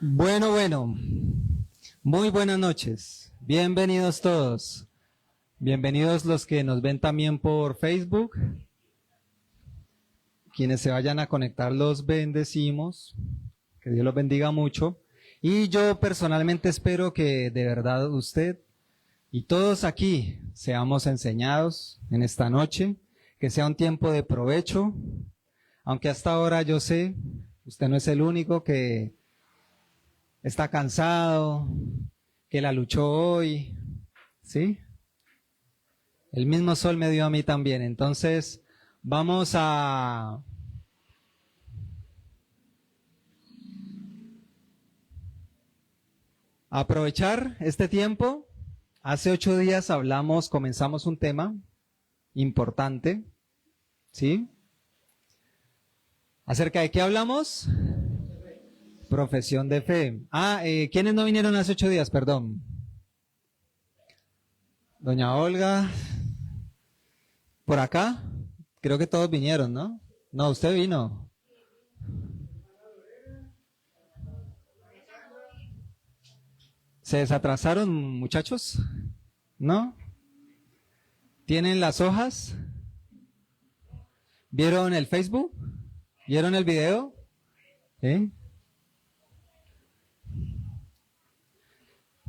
Bueno, muy buenas noches. Bienvenidos todos. Bienvenidos los que nos ven también por Facebook. Quienes se vayan a conectar los bendecimos. Que Dios los bendiga mucho. Y yo personalmente espero que de verdad usted y todos aquí seamos enseñados en esta noche, que sea un tiempo de provecho, aunque hasta ahora yo sé, usted no es el único que está cansado, que la luchó hoy, ¿sí? El mismo sol me dio a mí también, entonces vamos a aprovechar este tiempo. Hace 8 días comenzamos un tema importante, ¿sí? ¿Acerca de qué hablamos? Profesión de fe. ¿Quiénes no vinieron hace 8 días? Perdón. Doña Olga. ¿Por acá? Creo que todos vinieron, ¿no? No, usted vino. ¿Se desatrasaron, muchachos? ¿No? ¿Tienen las hojas? ¿Vieron el Facebook? ¿Vieron el video? ¿Sí?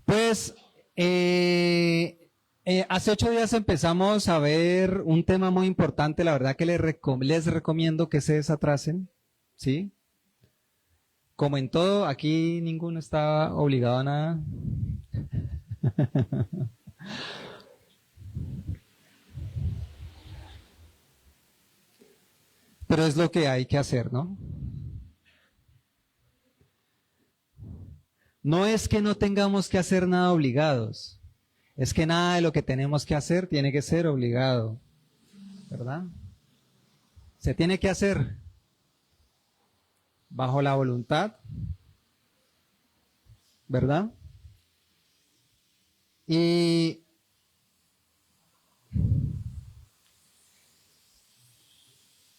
Pues hace 8 días empezamos a ver un tema muy importante, la verdad que les recomiendo que se desatrasen, ¿sí? Como en todo, aquí ninguno está obligado a nada. Pero es lo que hay que hacer, ¿no? No es que no tengamos que hacer nada obligados, es que nada de lo que tenemos que hacer tiene que ser obligado, ¿verdad? Se tiene que hacer bajo la voluntad, ¿verdad? Y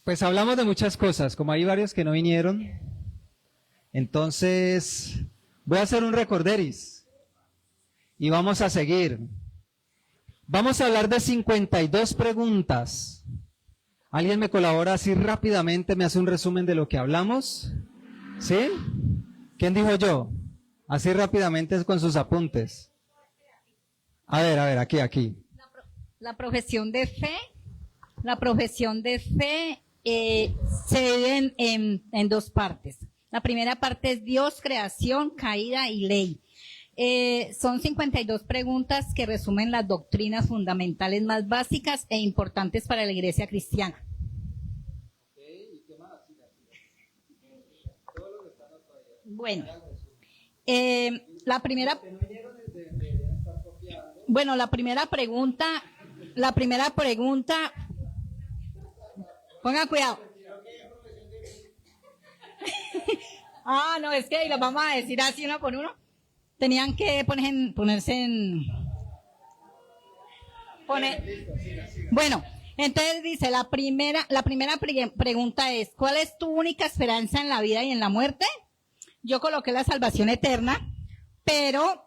pues hablamos de muchas cosas, como hay varios que no vinieron, entonces voy a hacer un recorderis y vamos a seguir. Vamos a hablar de 52 preguntas. ¿Alguien me colabora así rápidamente, me hace un resumen de lo que hablamos? ¿Sí? ¿Quién dijo yo? Así rápidamente con sus apuntes. A ver, aquí. La profesión de fe, se divide en dos partes. La primera parte es Dios, creación, caída y ley. Son 52 preguntas que resumen las doctrinas fundamentales más básicas e importantes para la iglesia cristiana. Bueno, la primera pregunta, pongan cuidado. No, es que lo vamos a decir así uno por uno. Tenían que Bueno, entonces dice, la primera pregunta es, ¿cuál es tu única esperanza en la vida y en la muerte? Yo coloqué la salvación eterna, pero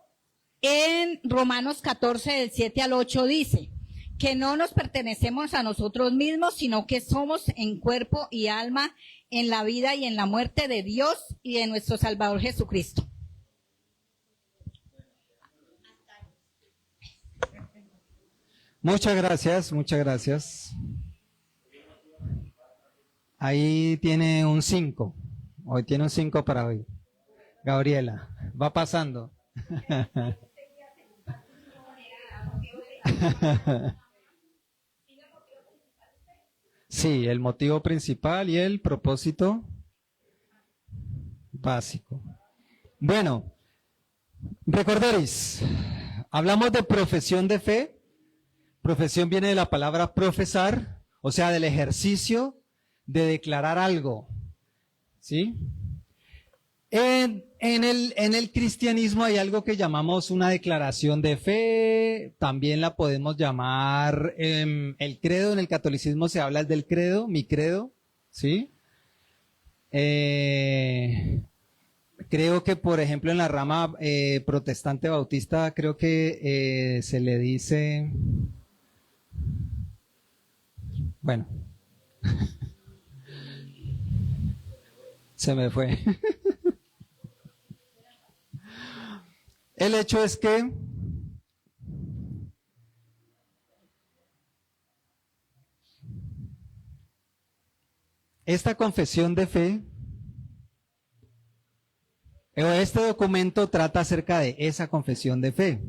en Romanos 14, del 7 al 8 dice que no nos pertenecemos a nosotros mismos, sino que somos en cuerpo y alma en la vida y en la muerte de Dios y de nuestro Salvador Jesucristo. Muchas gracias. Ahí tiene un 5. Hoy tiene un 5 para hoy. Gabriela, va pasando. Sí, el motivo principal y el propósito básico. Bueno, recordaréis, hablamos de profesión de fe. Profesión viene de la palabra profesar, o sea, del ejercicio de declarar algo, ¿sí? En el cristianismo hay algo que llamamos una declaración de fe, también la podemos llamar el credo. En el catolicismo se habla del credo, mi credo, ¿sí? Creo que, por ejemplo, en la rama protestante bautista, creo que se le dice, bueno, se me fue. El hecho es que esta confesión de fe, este documento trata acerca de esa confesión de fe,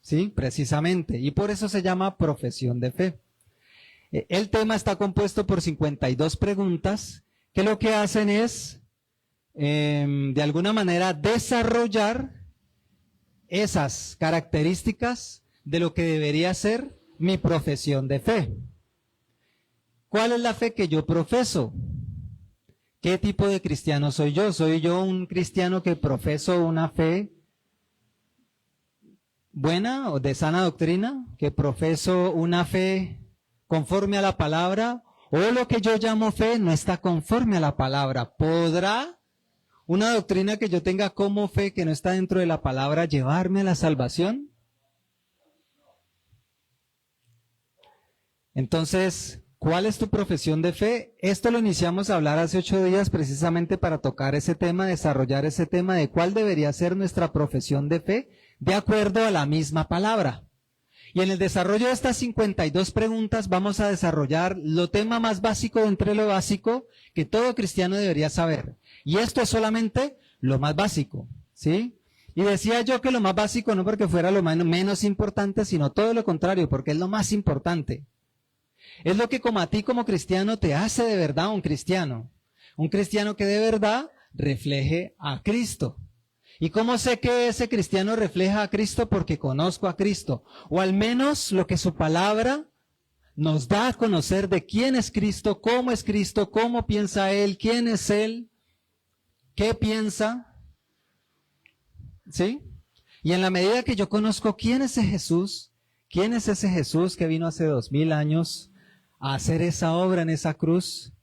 ¿sí? Precisamente, y por eso se llama profesión de fe. El tema está compuesto por 52 preguntas que lo que hacen es, de alguna manera, desarrollar esas características de lo que debería ser mi profesión de fe. ¿Cuál es la fe que yo profeso? ¿Qué tipo de cristiano soy yo? ¿Soy yo un cristiano que profeso una fe buena o de sana doctrina? ¿Que profeso una fe conforme a la palabra? ¿O lo que yo llamo fe no está conforme a la palabra? ¿Podrá una doctrina que yo tenga como fe que no está dentro de la palabra llevarme a la salvación? Entonces, ¿cuál es tu profesión de fe? Esto lo iniciamos a hablar hace 8 días precisamente para tocar ese tema, desarrollar ese tema de cuál debería ser nuestra profesión de fe de acuerdo a la misma palabra. Y en el desarrollo de estas 52 preguntas vamos a desarrollar lo tema más básico de entre lo básico que todo cristiano debería saber. Y esto es solamente lo más básico, ¿sí? Y decía yo que lo más básico no porque fuera lo menos importante, sino todo lo contrario, porque es lo más importante. Es lo que como a ti como cristiano te hace de verdad un cristiano que de verdad refleje a Cristo. ¿Y cómo sé que ese cristiano refleja a Cristo? Porque conozco a Cristo, o al menos lo que su palabra nos da a conocer de quién es Cristo, cómo piensa Él, quién es Él, qué piensa, ¿sí? Y en la medida que yo conozco quién es ese Jesús que vino hace 2000 años a hacer esa obra en esa cruz,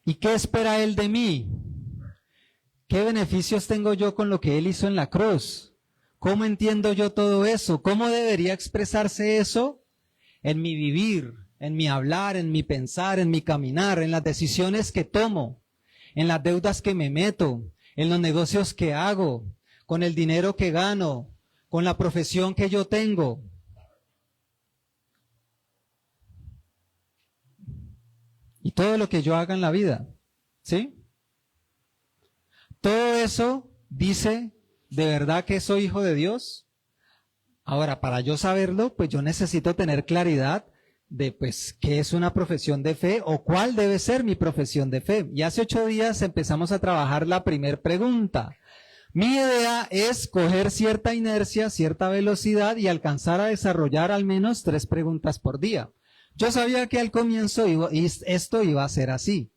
¿y qué espera Él de mí? ¿Qué beneficios tengo yo con lo que Él hizo en la cruz? ¿Cómo entiendo yo todo eso? ¿Cómo debería expresarse eso en mi vivir, en mi hablar, en mi pensar, en mi caminar, en las decisiones que tomo, en las deudas que me meto, en los negocios que hago, con el dinero que gano, con la profesión que yo tengo? Y todo lo que yo haga en la vida, ¿sí? Todo eso dice de verdad que soy hijo de Dios. Ahora, para yo saberlo, pues yo necesito tener claridad de pues qué es una profesión de fe o cuál debe ser mi profesión de fe. Y hace 8 días empezamos a trabajar la primera pregunta. Mi idea es coger cierta inercia, cierta velocidad y alcanzar a desarrollar al menos 3 preguntas por día. Yo sabía que al comienzo esto iba a ser así.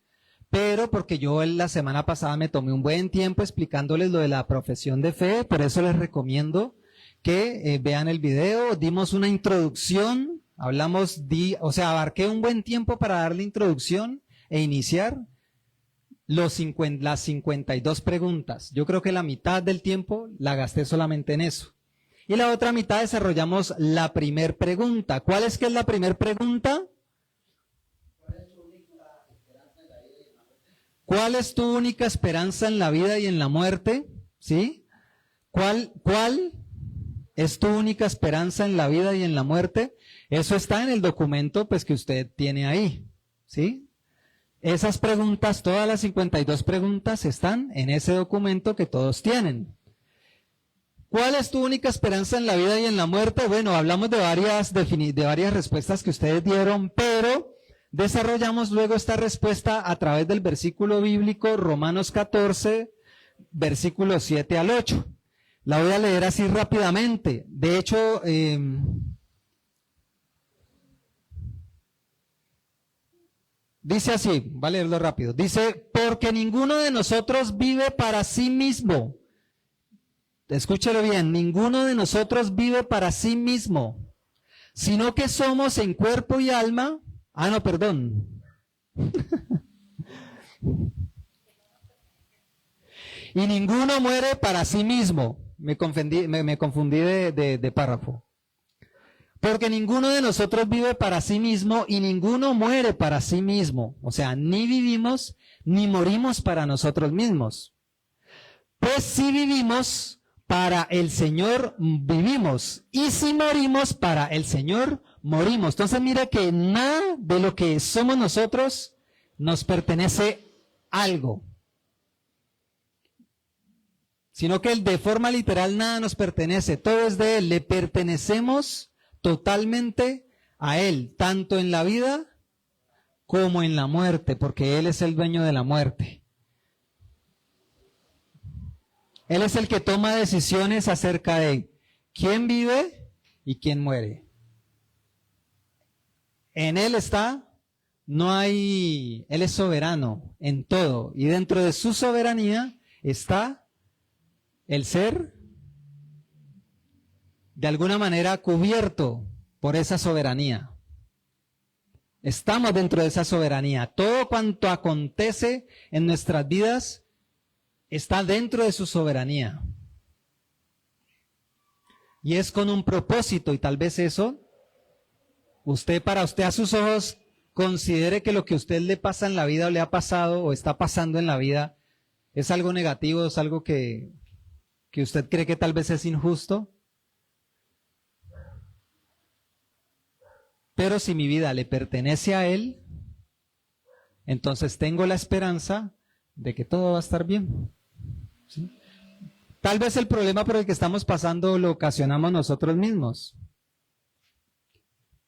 Pero porque yo la semana pasada me tomé un buen tiempo explicándoles lo de la profesión de fe, por eso les recomiendo que vean el video. Dimos una introducción, abarqué un buen tiempo para dar la introducción e iniciar las 52 preguntas. Yo creo que la mitad del tiempo la gasté solamente en eso. Y la otra mitad desarrollamos la primer pregunta. ¿Cuál es que es la primer pregunta? ¿Cuál es tu única esperanza en la vida y en la muerte? ¿Sí? ¿Cuál es tu única esperanza en la vida y en la muerte? Eso está en el documento pues que usted tiene ahí, ¿sí? Esas preguntas, todas las 52 preguntas están en ese documento que todos tienen. ¿Cuál es tu única esperanza en la vida y en la muerte? Bueno, hablamos de varias respuestas que ustedes dieron, pero desarrollamos luego esta respuesta a través del versículo bíblico Romanos 14, versículos 7 al 8. La voy a leer así rápidamente. De hecho, dice así, voy a leerlo rápido. Dice, porque ninguno de nosotros vive para sí mismo. Escúchelo bien, ninguno de nosotros vive para sí mismo, sino que somos en cuerpo y alma. Y ninguno muere para sí mismo. Me confundí de párrafo. Porque ninguno de nosotros vive para sí mismo y ninguno muere para sí mismo. O sea, ni vivimos ni morimos para nosotros mismos. Pues si vivimos, para el Señor vivimos. Y si morimos, para el Señor morimos. Entonces mira que nada de lo que somos nosotros nos pertenece algo. Sino que de forma literal nada nos pertenece. Todo es de Él. Le pertenecemos totalmente a Él, tanto en la vida como en la muerte, porque Él es el dueño de la muerte. Él es el que toma decisiones acerca de quién vive y quién muere. En Él está, Él es soberano en todo, y dentro de su soberanía está el ser de alguna manera cubierto por esa soberanía. Estamos dentro de esa soberanía. Todo cuanto acontece en nuestras vidas está dentro de su soberanía. Y es con un propósito, y tal vez eso, para usted a sus ojos, considere que lo que a usted le pasa en la vida o le ha pasado o está pasando en la vida es algo negativo, es algo que usted cree que tal vez es injusto. Pero si mi vida le pertenece a Él, entonces tengo la esperanza de que todo va a estar bien. ¿Sí? Tal vez el problema por el que estamos pasando lo ocasionamos nosotros mismos.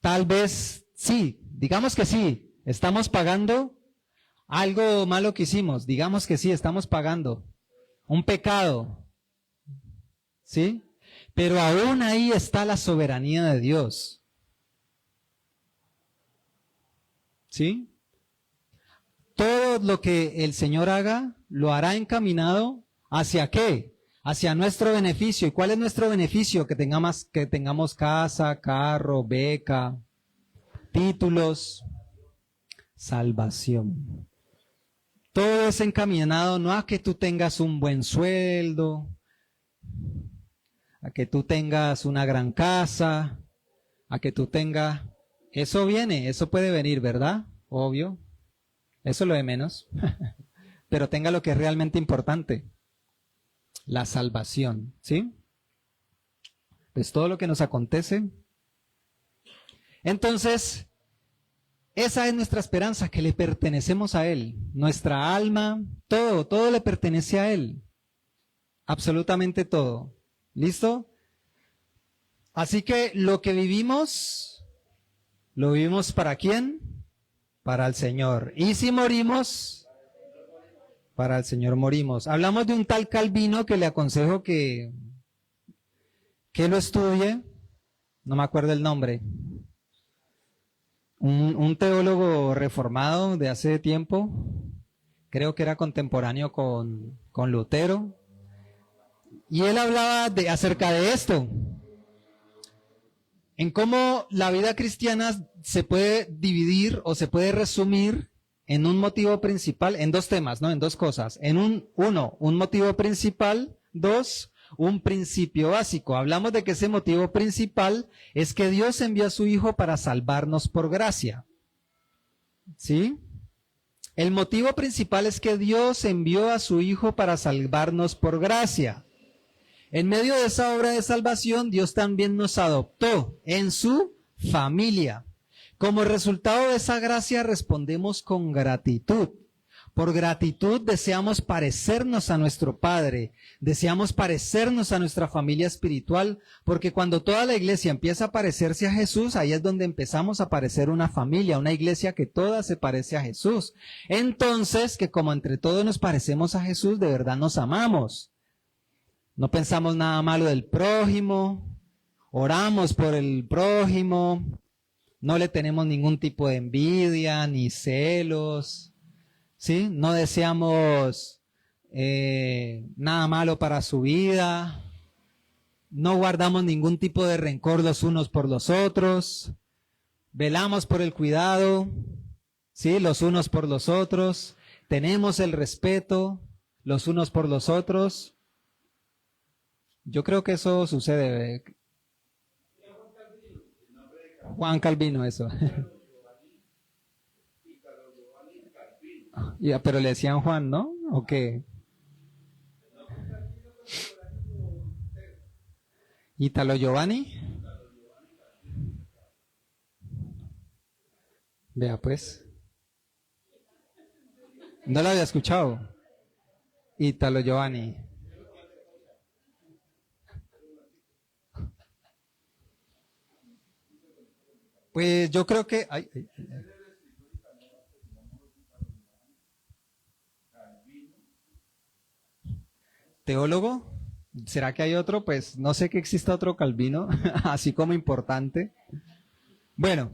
Tal vez sí, digamos que sí, estamos pagando algo malo que hicimos, digamos que sí, estamos pagando un pecado. ¿Sí? Pero aún ahí está la soberanía de Dios. ¿Sí? Todo lo que el Señor haga, lo hará encaminado ¿hacia qué? Hacia nuestro beneficio. ¿Y cuál es nuestro beneficio? Que tengamos casa, carro, beca, títulos, salvación. Todo es encaminado no a que tú tengas un buen sueldo, a que tú tengas una gran casa, a que tú tengas... Eso viene, eso puede venir, ¿verdad? Obvio. Eso es lo de menos. Pero tenga lo que es realmente importante. La salvación, ¿sí? Pues todo lo que nos acontece. Entonces, esa es nuestra esperanza, que le pertenecemos a Él. Nuestra alma, todo le pertenece a Él. Absolutamente todo. ¿Listo? Así que lo que vivimos... ¿Lo vivimos para quién? Para el Señor. Y si morimos, para el Señor morimos. Hablamos de un tal Calvino que le aconsejo que lo estudie. No me acuerdo el nombre. Un teólogo reformado de hace tiempo. Creo que era contemporáneo con Lutero. Y él hablaba acerca de esto. En cómo la vida cristiana se puede dividir o se puede resumir en un motivo principal, en dos temas, ¿no? En dos cosas. Un motivo principal. 2, un principio básico. Hablamos de que ese motivo principal es que Dios envió a su Hijo para salvarnos por gracia. ¿Sí? El motivo principal es que Dios envió a su Hijo para salvarnos por gracia. En medio de esa obra de salvación, Dios también nos adoptó en su familia. Como resultado de esa gracia respondemos con gratitud. Por gratitud deseamos parecernos a nuestro Padre, deseamos parecernos a nuestra familia espiritual, porque cuando toda la iglesia empieza a parecerse a Jesús, ahí es donde empezamos a parecer una familia, una iglesia que toda se parece a Jesús. Entonces, que como entre todos nos parecemos a Jesús, de verdad nos amamos. No pensamos nada malo del prójimo, oramos por el prójimo, no le tenemos ningún tipo de envidia ni celos, ¿sí? No deseamos nada malo para su vida, no guardamos ningún tipo de rencor los unos por los otros, velamos por el cuidado, ¿sí? Los unos por los otros, tenemos el respeto, los unos por los otros. Yo creo que eso sucede. Juan Calvino, eso. Ya, pero le decían Juan, ¿no? ¿O qué? Italo Giovanni. Vea pues. No lo había escuchado. Italo Giovanni. Pues yo creo que... ¿Teólogo? ¿Será que hay otro? Pues no sé que exista otro Calvino, así como importante. Bueno.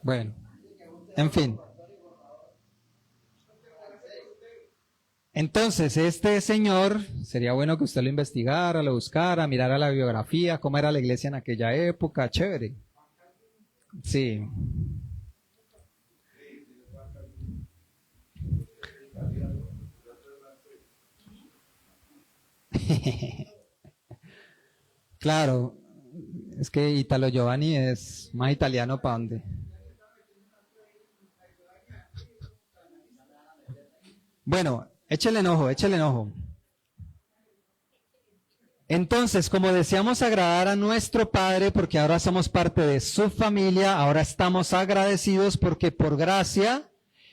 Bueno, en fin. Entonces, este señor, sería bueno que usted lo investigara, lo buscara, mirara la biografía, cómo era la iglesia en aquella época, chévere. Sí. Claro, es que Italo Giovanni es más italiano para dónde. Bueno, échale enojo, échale enojo. Entonces, como deseamos agradar a nuestro Padre, porque ahora somos parte de su familia, ahora estamos agradecidos porque por gracia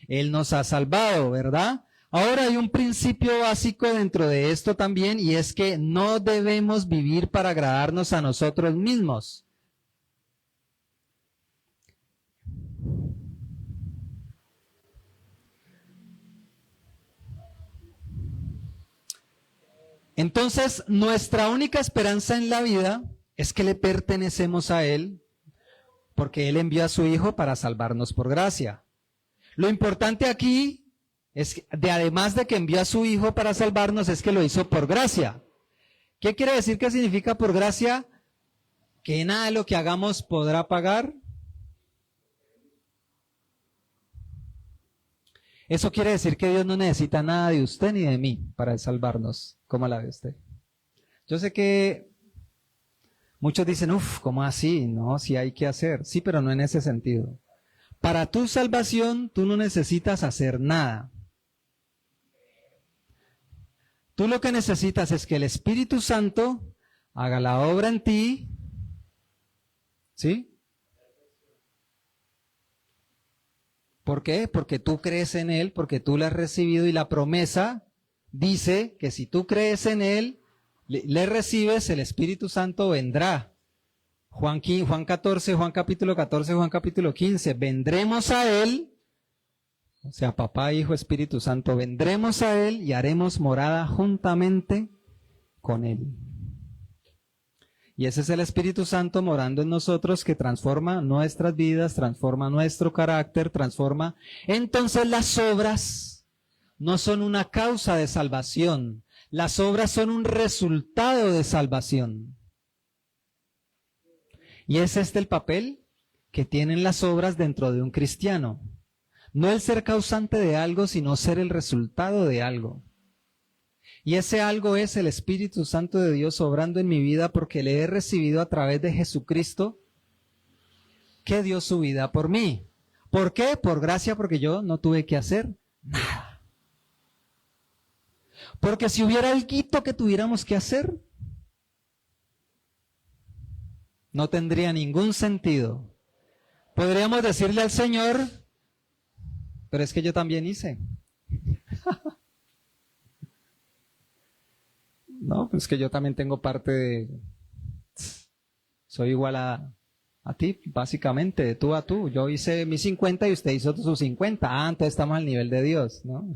Él nos ha salvado, ¿verdad? Ahora hay un principio básico dentro de esto también, y es que no debemos vivir para agradarnos a nosotros mismos. Entonces, nuestra única esperanza en la vida es que le pertenecemos a Él, porque Él envió a su Hijo para salvarnos por gracia. Lo importante aquí es que, además de que envió a su Hijo para salvarnos, es que lo hizo por gracia. ¿Qué quiere decir que significa por gracia? Que nada de lo que hagamos podrá pagar. Eso quiere decir que Dios no necesita nada de usted ni de mí para salvarnos. ¿Cómo la ve usted? Yo sé que muchos dicen, ¿cómo así? No, sí hay que hacer. Sí, pero no en ese sentido. Para tu salvación, tú no necesitas hacer nada. Tú lo que necesitas es que el Espíritu Santo haga la obra en ti. ¿Sí? ¿Por qué? Porque tú crees en Él, porque tú lo has recibido y la promesa dice que si tú crees en Él, le recibes, el Espíritu Santo vendrá. Juan 14, Juan capítulo 14, Juan capítulo 15, vendremos a Él, o sea, Papá, Hijo, Espíritu Santo, vendremos a Él y haremos morada juntamente con Él. Y ese es el Espíritu Santo morando en nosotros que transforma nuestras vidas, transforma nuestro carácter, transforma. Entonces las obras no son una causa de salvación, las obras son un resultado de salvación. Y es este el papel que tienen las obras dentro de un cristiano. No el ser causante de algo, sino ser el resultado de algo. Y ese algo es el Espíritu Santo de Dios obrando en mi vida porque le he recibido a través de Jesucristo que dio su vida por mí. ¿Por qué? Por gracia, porque yo no tuve que hacer nada. Porque si hubiera algo que tuviéramos que hacer, no tendría ningún sentido. Podríamos decirle al Señor, pero es que yo también hice. No, pues que yo también tengo parte de... Soy igual a ti, básicamente, de tú a tú. Yo hice mis 50 y usted hizo sus 50. Entonces estamos al nivel de Dios, ¿no?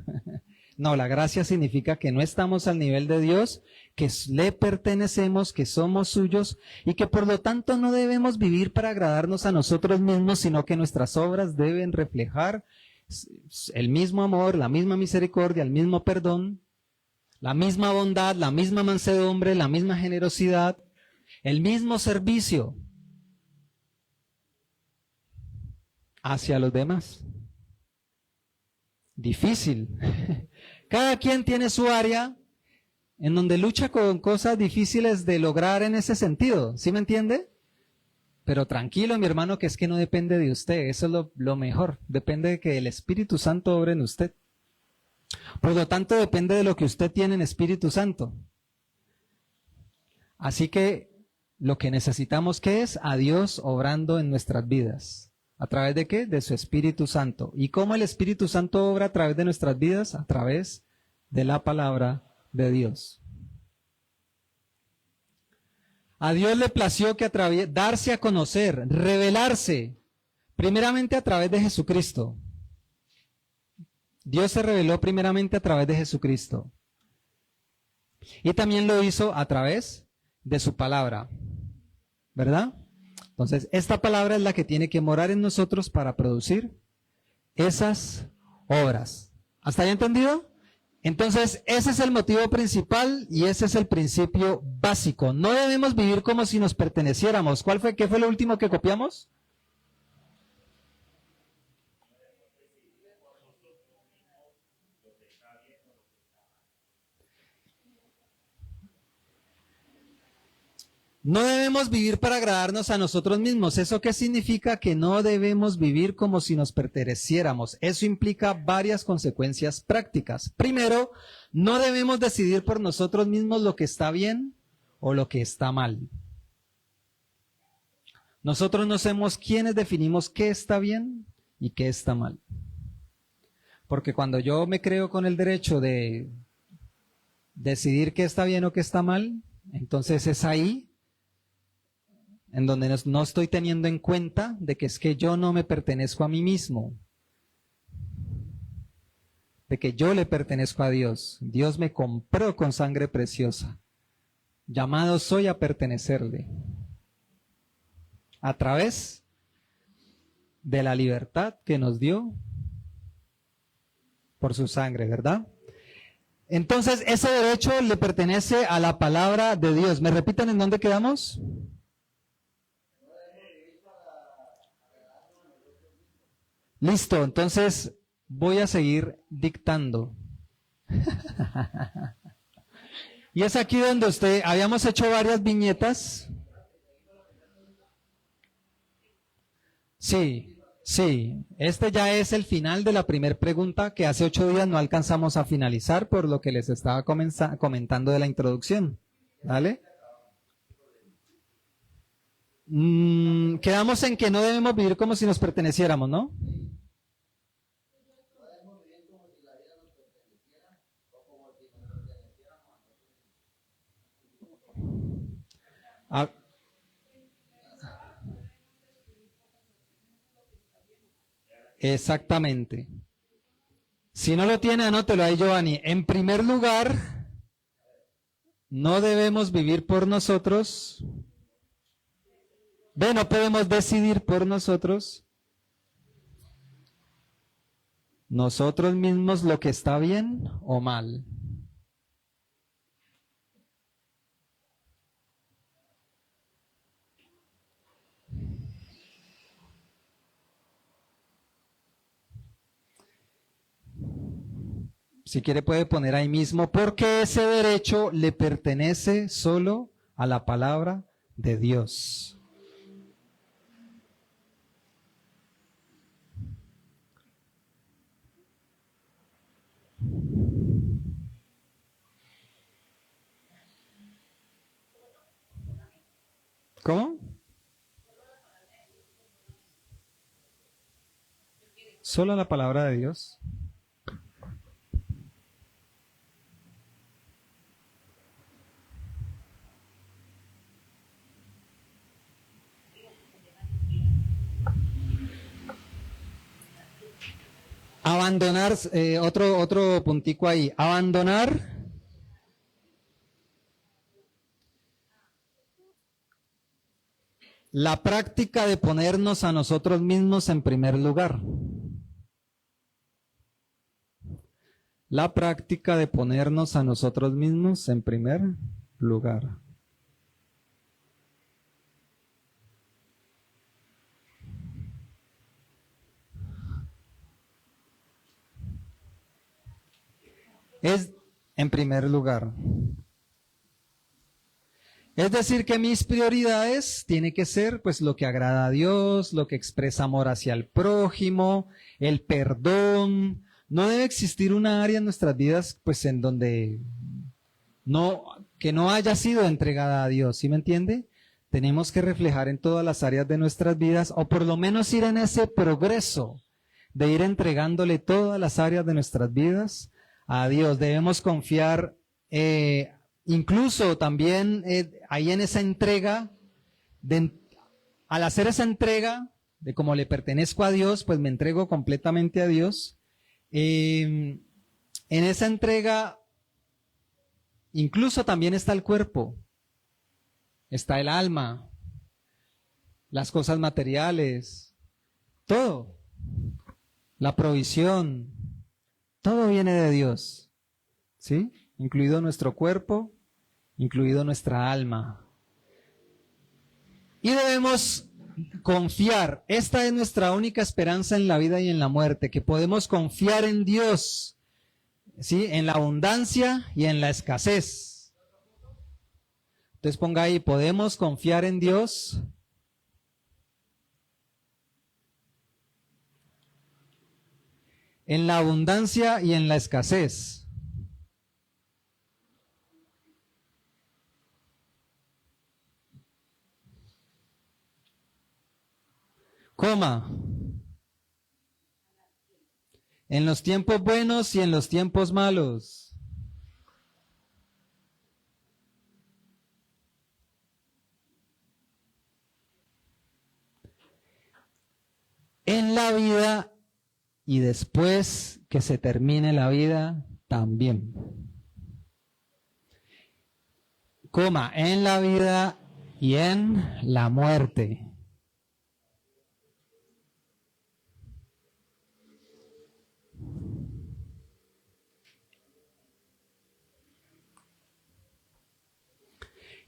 No, la gracia significa que no estamos al nivel de Dios, que le pertenecemos, que somos suyos y que por lo tanto no debemos vivir para agradarnos a nosotros mismos, sino que nuestras obras deben reflejar El mismo amor, la misma misericordia, el mismo perdón, la misma bondad, la misma mansedumbre, la misma generosidad, el mismo servicio hacia los demás. Difícil. Cada quien tiene su área en donde lucha con cosas difíciles de lograr en ese sentido, ¿sí me entiende? Pero tranquilo, mi hermano, que es que no depende de usted, eso es lo mejor, depende de que el Espíritu Santo obre en usted. Por lo tanto, depende de lo que usted tiene en Espíritu Santo. Así que lo que necesitamos, ¿qué es? A Dios obrando en nuestras vidas. ¿A través de qué? De su Espíritu Santo. ¿Y cómo el Espíritu Santo obra a través de nuestras vidas? A través de la palabra de Dios. A Dios le plació que darse a conocer, revelarse, primeramente a través de Jesucristo. Dios se reveló primeramente a través de Jesucristo. Y también lo hizo a través de su palabra. ¿Verdad? Entonces, esta palabra es la que tiene que morar en nosotros para producir esas obras. ¿Hasta ahí entendido? Entonces, ese es el motivo principal y ese es el principio básico. No debemos vivir como si nos perteneciéramos. ¿Qué fue lo último que copiamos? No debemos vivir para agradarnos a nosotros mismos. ¿Eso qué significa? Que no debemos vivir como si nos perteneciéramos. Eso implica varias consecuencias prácticas. Primero, no debemos decidir por nosotros mismos lo que está bien o lo que está mal. Nosotros no somos quienes definimos qué está bien y qué está mal. Porque cuando yo me creo con el derecho de decidir qué está bien o qué está mal, entonces es ahí en donde no estoy teniendo en cuenta de que es que yo no me pertenezco a mí mismo, de que yo le pertenezco a Dios. Dios me compró con sangre preciosa. Llamado soy a pertenecerle a través de la libertad que nos dio por su sangre, ¿verdad? Entonces, ese derecho le pertenece a la palabra de Dios. ¿Me repiten en dónde quedamos? Listo, entonces voy a seguir dictando. Y es aquí donde habíamos hecho varias viñetas. Sí, este ya es el final de la primera pregunta que hace 8 días no alcanzamos a finalizar por lo que les estaba comentando de la introducción. ¿Vale? Quedamos en que no debemos vivir como si nos perteneciéramos, ¿no? Ah, exactamente. Si no lo tiene, anótelo ahí, Giovanni. En primer lugar, no debemos vivir por nosotros. No podemos decidir por nosotros mismos lo que está bien o mal. Si quiere puede poner ahí mismo, porque ese derecho le pertenece solo a la palabra de Dios. ¿Cómo? Solo la palabra de Dios. Abandonar, otro puntico ahí, abandonar la práctica de ponernos a nosotros mismos en primer lugar. la práctica de ponernos a nosotros mismos en primer lugar. Es en primer lugar. Es decir, que mis prioridades tienen que ser pues lo que agrada a Dios, lo que expresa amor hacia el prójimo, el perdón. No debe existir una área en nuestras vidas pues en donde que no haya sido entregada a Dios, ¿sí me entiende? Tenemos que reflejar en todas las áreas de nuestras vidas, o por lo menos ir en ese progreso de ir entregándole todas las áreas de nuestras vidas a Dios. Debemos confiar incluso también ahí en esa entrega, al hacer esa entrega de como le pertenezco a Dios, pues me entrego completamente a Dios. En esa entrega incluso también está el cuerpo, está el alma, las cosas materiales, todo, la provisión, todo viene de Dios, ¿sí? Incluido nuestro cuerpo, incluido nuestra alma. Y debemos confiar, esta es nuestra única esperanza en la vida y en la muerte, que podemos confiar en Dios, ¿sí? En la abundancia y en la escasez. Entonces ponga ahí, podemos confiar en Dios en la abundancia y en la escasez. Coma. En los tiempos buenos y en los tiempos malos. En la vida y después que se termine la vida también. Coma, en la vida y en la muerte.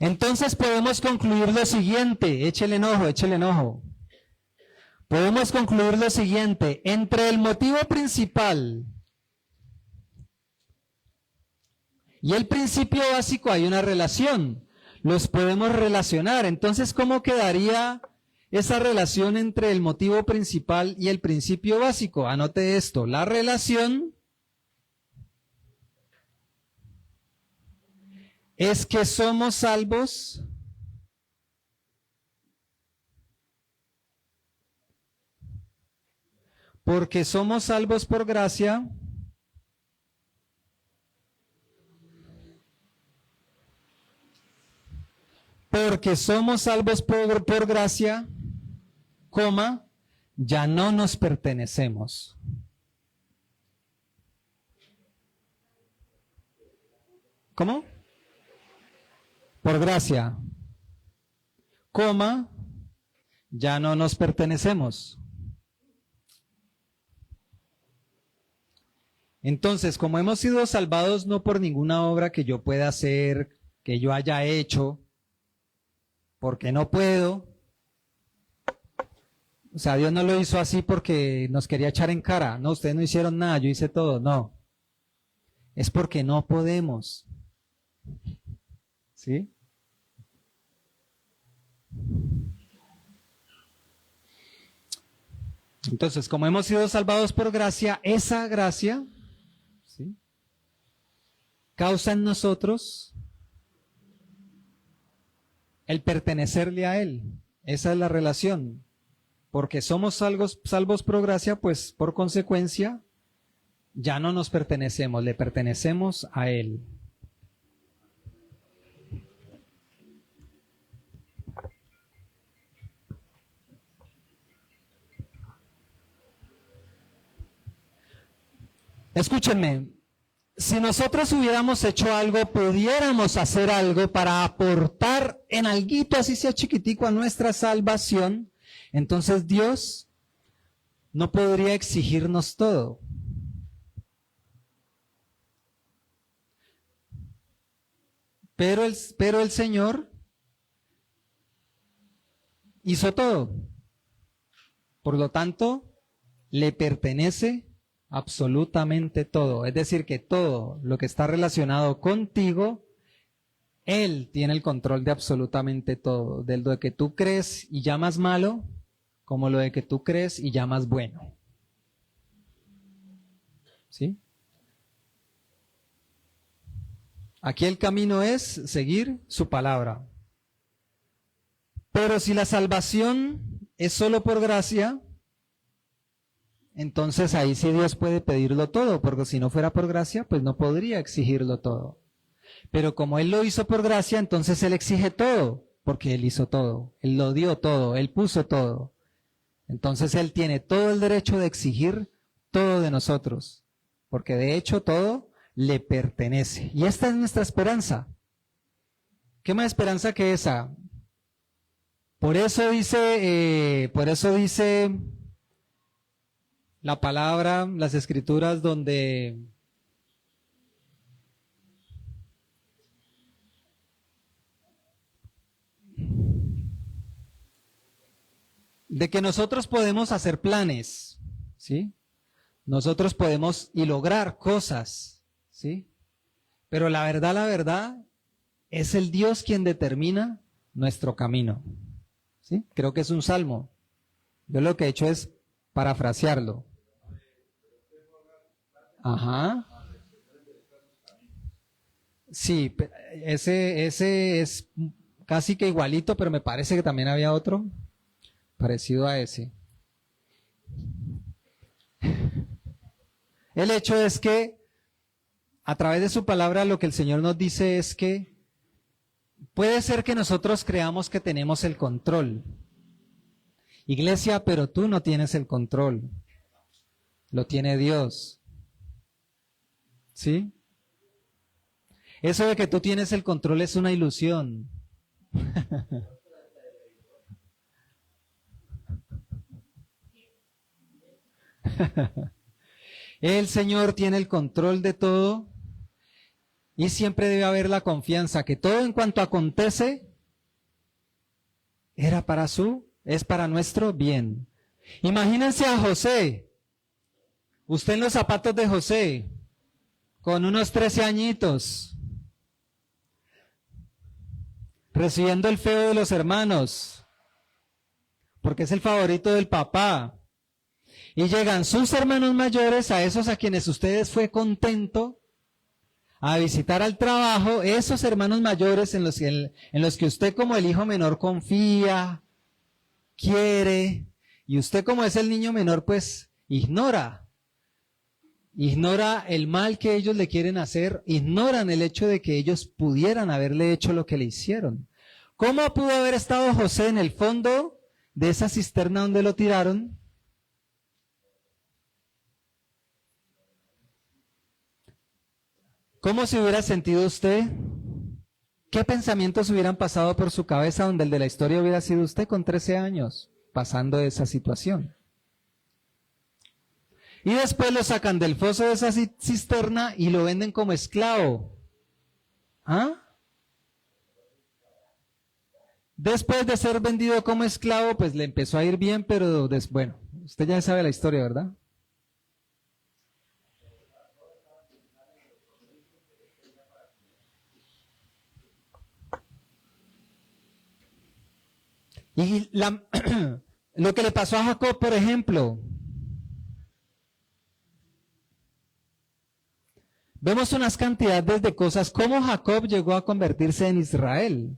Entonces podemos concluir lo siguiente, échele enojo. Podemos concluir lo siguiente, entre el motivo principal y el principio básico hay una relación, los podemos relacionar. Entonces, ¿cómo quedaría esa relación entre el motivo principal y el principio básico? Anote esto, la relación es que somos salvos porque somos salvos por gracia, porque somos salvos por gracia, coma, ya no nos pertenecemos. ¿Cómo? Por gracia, coma, ya no nos pertenecemos. Entonces, como hemos sido salvados no por ninguna obra que yo pueda hacer, que yo haya hecho, porque no puedo, o sea, Dios no lo hizo así porque nos quería echar en cara, no, ustedes no hicieron nada, yo hice todo, no, es porque no podemos, ¿sí? Entonces, como hemos sido salvados por gracia, esa gracia, ¿sí?, causa en nosotros el pertenecerle a Él. Esa es la relación. Porque somos salvos por gracia, pues por consecuencia ya no nos pertenecemos, le pertenecemos a Él. Escúchenme, si nosotros hubiéramos hecho algo, pudiéramos hacer algo para aportar en alguito, así sea chiquitico, a nuestra salvación, entonces Dios no podría exigirnos todo. pero el Señor hizo todo. Por lo tanto, le pertenece absolutamente todo. Es decir, que todo lo que está relacionado contigo, Él tiene el control de absolutamente todo. De lo que tú crees y llamas malo, como lo de que tú crees y llamas bueno. ¿Sí? Aquí el camino es seguir su palabra. Pero si la salvación es solo por gracia, entonces ahí sí Dios puede pedirlo todo, porque si no fuera por gracia, pues no podría exigirlo todo. Pero como Él lo hizo por gracia, entonces Él exige todo, porque Él hizo todo, Él lo dio todo, Él puso todo. Entonces Él tiene todo el derecho de exigir todo de nosotros, porque de hecho todo le pertenece. Y esta es nuestra esperanza. ¿Qué más esperanza que esa? Por eso dice la palabra, las escrituras, donde de que nosotros podemos hacer planes, ¿sí? Nosotros podemos y lograr cosas, ¿sí? Pero la verdad, es el Dios quien determina nuestro camino, ¿sí? Creo que es un salmo. Yo lo que he hecho es parafrasearlo. Ajá. Sí, ese es casi que igualito, pero me parece que también había otro parecido a ese. El hecho es que a través de su palabra lo que el Señor nos dice es que puede ser que nosotros creamos que tenemos el control. Iglesia, pero tú no tienes el control. Lo tiene Dios. ¿Sí? Eso de que tú tienes el control es una ilusión. El Señor tiene el control de todo y siempre debe haber la confianza que todo en cuanto acontece es para nuestro bien. Imagínense a José, usted en los zapatos de José, con unos 13 añitos, recibiendo el feo de los hermanos, porque es el favorito del papá. Y llegan sus hermanos mayores, a esos a quienes ustedes fue contento, a visitar al trabajo, esos hermanos mayores en los que usted como el hijo menor confía, quiere, y usted como es el niño menor, pues ignora el mal que ellos le quieren hacer, ignoran el hecho de que ellos pudieran haberle hecho lo que le hicieron. ¿Cómo pudo haber estado José en el fondo de esa cisterna donde lo tiraron? ¿Cómo se hubiera sentido usted? ¿Qué pensamientos hubieran pasado por su cabeza donde el de la historia hubiera sido usted con 13 años, pasando esa situación? Y después lo sacan del foso de esa cisterna y lo venden como esclavo. ¿Ah? Después de ser vendido como esclavo, pues le empezó a ir bien, pero bueno, usted ya sabe la historia, ¿verdad? Y lo que le pasó a Jacob, por ejemplo, vemos unas cantidades de cosas, cómo Jacob llegó a convertirse en Israel,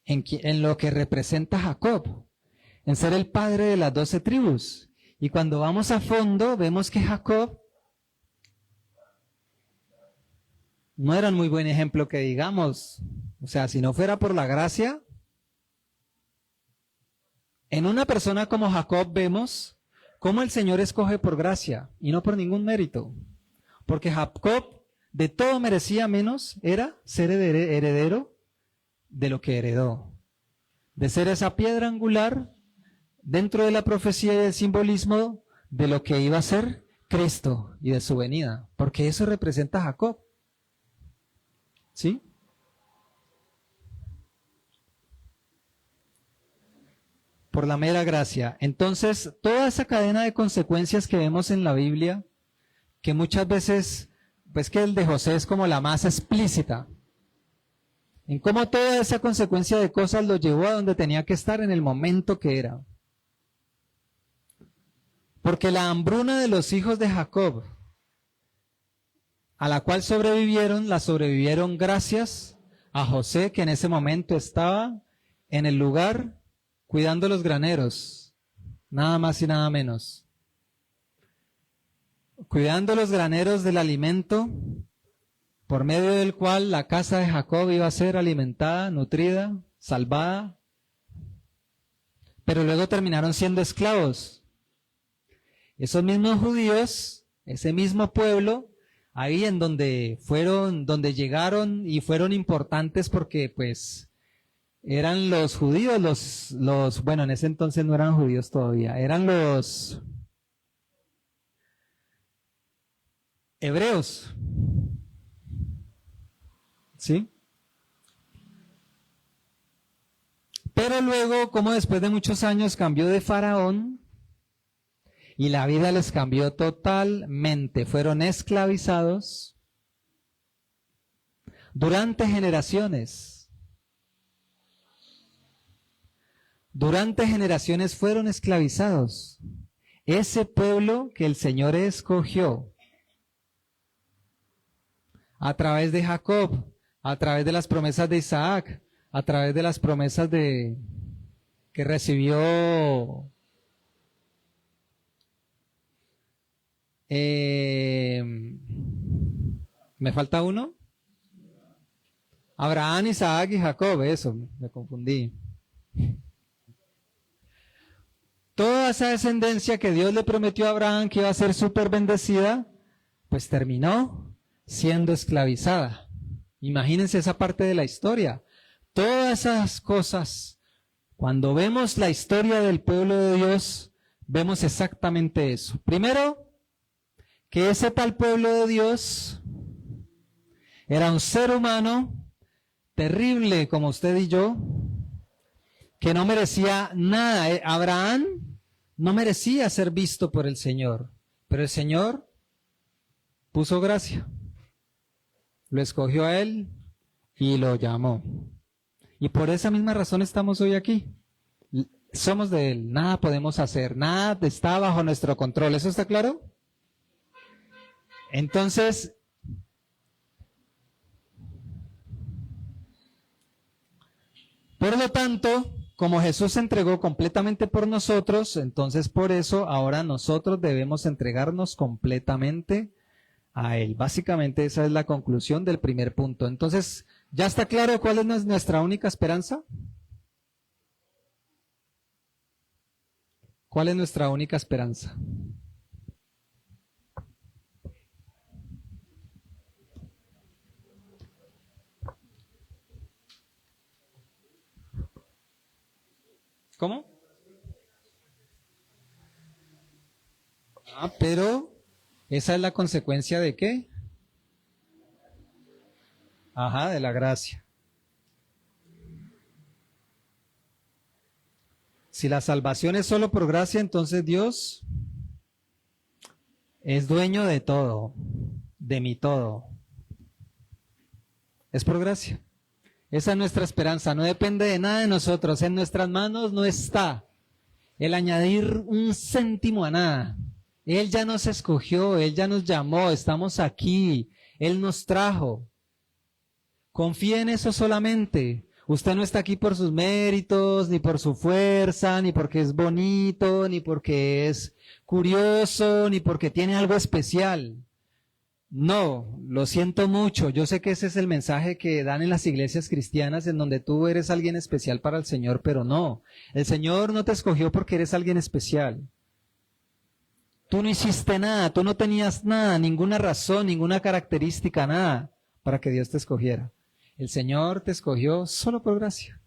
en lo que representa Jacob, en ser el padre de las 12 tribus. Y cuando vamos a fondo, vemos que Jacob no era un muy buen ejemplo que digamos. O sea, si no fuera por la gracia, en una persona como Jacob vemos cómo el Señor escoge por gracia y no por ningún mérito. Porque Jacob de todo merecía menos era ser heredero de lo que heredó. De ser esa piedra angular dentro de la profecía y del simbolismo de lo que iba a ser Cristo y de su venida. Porque eso representa a Jacob. ¿Sí? Por la mera gracia. Entonces, toda esa cadena de consecuencias que vemos en la Biblia, que muchas veces, pues que el de José es como la más explícita, en cómo toda esa consecuencia de cosas lo llevó a donde tenía que estar en el momento que era. Porque la hambruna de los hijos de Jacob, a la cual sobrevivieron, la sobrevivieron gracias a José, que en ese momento estaba en el lugar cuidando los graneros, nada más y nada menos. Cuidando los graneros del alimento, por medio del cual la casa de Jacob iba a ser alimentada, nutrida, salvada, pero luego terminaron siendo esclavos. Esos mismos judíos, ese mismo pueblo, ahí en donde llegaron y fueron importantes porque pues eran los judíos, bueno, en ese entonces no eran judíos todavía, eran los hebreos. ¿Sí? Pero luego, como después de muchos años cambió de faraón y la vida les cambió totalmente, fueron esclavizados durante generaciones. Durante generaciones fueron esclavizados. Ese pueblo que el Señor escogió a través de Jacob, a través de las promesas de Isaac, a través de las promesas que recibió ¿me falta uno? Abraham, Isaac y Jacob, eso, me confundí. Toda esa descendencia que Dios le prometió a Abraham que iba a ser súper bendecida, pues terminó siendo esclavizada. Imagínense esa parte de la historia. Todas esas cosas, cuando vemos la historia del pueblo de Dios, vemos exactamente eso. Primero, que ese tal pueblo de Dios era un ser humano terrible como usted y yo, que no merecía nada. Abraham no merecía ser visto por el Señor, pero el Señor puso gracia. Lo escogió a él y lo llamó. Y por esa misma razón estamos hoy aquí. Somos de él, nada podemos hacer, nada está bajo nuestro control. ¿Eso está claro? Entonces, por lo tanto, como Jesús se entregó completamente por nosotros, entonces por eso ahora nosotros debemos entregarnos completamente a Él. Básicamente esa es la conclusión del primer punto. Entonces, ¿ya está claro cuál es nuestra única esperanza? ¿Cuál es nuestra única esperanza? ¿Cómo? Pero esa es la consecuencia ¿de qué? Ajá, de la gracia. Si la salvación es solo por gracia, entonces Dios es dueño de todo, de mi todo. Es por gracia. Esa es nuestra esperanza, no depende de nada de nosotros, en nuestras manos no está el añadir un céntimo a nada. Él ya nos escogió, Él ya nos llamó, estamos aquí, Él nos trajo. Confíe en eso solamente. Usted no está aquí por sus méritos, ni por su fuerza, ni porque es bonito, ni porque es curioso, ni porque tiene algo especial. No, lo siento mucho. Yo sé que ese es el mensaje que dan en las iglesias cristianas, en donde tú eres alguien especial para el Señor, pero no. El Señor no te escogió porque eres alguien especial. Tú no hiciste nada, tú no tenías nada, ninguna razón, ninguna característica, nada, para que Dios te escogiera. El Señor te escogió solo por gracia.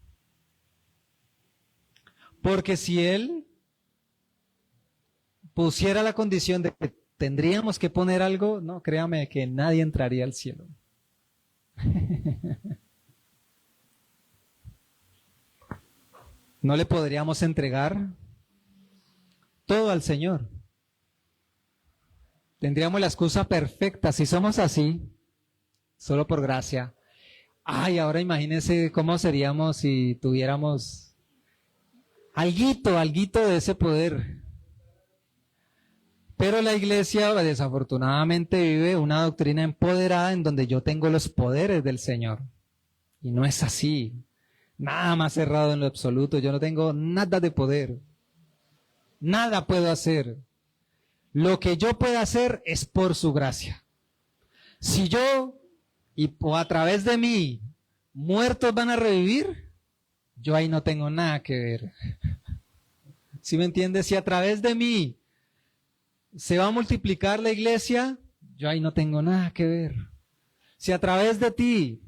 Porque si Él pusiera la condición de que tendríamos que poner algo, no, créame que nadie entraría al cielo. ¿No le podríamos entregar todo al Señor? Tendríamos la excusa perfecta si somos así, solo por gracia. Ay, ahora imagínense cómo seríamos si tuviéramos alguito de ese poder. Pero la iglesia desafortunadamente vive una doctrina empoderada en donde yo tengo los poderes del Señor. Y no es así. Nada más cerrado en lo absoluto. Yo no tengo nada de poder. Nada puedo hacer. Lo que yo puedo hacer es por su gracia. Si yo o a través de mí muertos van a revivir, yo ahí no tengo nada que ver. ¿Sí me entiendes? Si a través de mí se va a multiplicar la iglesia, yo ahí no tengo nada que ver. Si a través de ti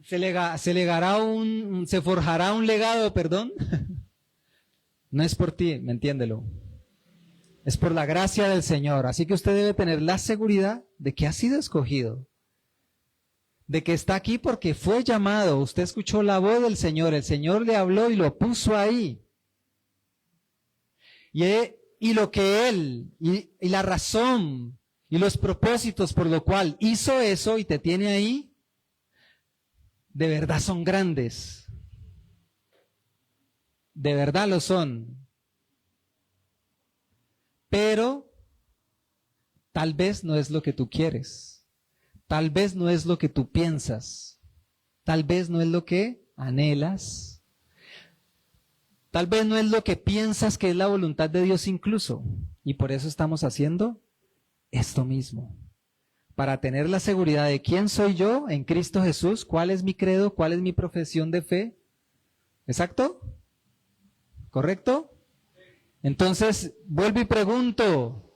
se forjará un legado, perdón, no es por ti, ¿me entiéndelo? Es por la gracia del Señor. Así que usted debe tener la seguridad de que ha sido escogido, de que está aquí porque fue llamado. Usted escuchó la voz del Señor, el Señor le habló y lo puso ahí. Y lo que Él, y la razón, y los propósitos por lo cual hizo eso y te tiene ahí, de verdad son grandes. De verdad lo son. Pero tal vez no es lo que tú quieres. Tal vez no es lo que tú piensas. Tal vez no es lo que anhelas. Tal vez no es lo que piensas que es la voluntad de Dios incluso. Y por eso estamos haciendo esto mismo. Para tener la seguridad de quién soy yo en Cristo Jesús, cuál es mi credo, cuál es mi profesión de fe. ¿Exacto? ¿Correcto? Entonces, vuelvo y pregunto,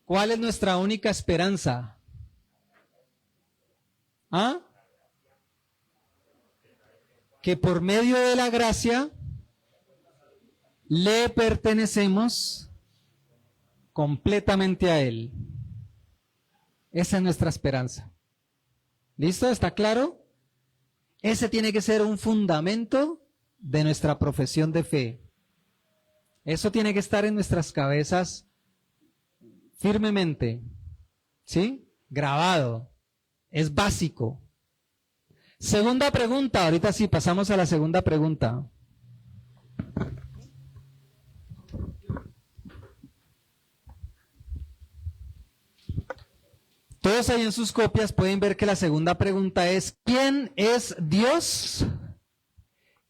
¿cuál es nuestra única esperanza? ¿Ah? Que por medio de la gracia le pertenecemos completamente a Él. Esa es nuestra esperanza. ¿Listo? ¿Está claro? Ese tiene que ser un fundamento de nuestra profesión de fe. Eso tiene que estar en nuestras cabezas firmemente, ¿sí? Grabado. Es básico. Segunda pregunta, ahorita sí, pasamos a la segunda pregunta. Todos ahí en sus copias pueden ver que la segunda pregunta es, ¿quién es Dios?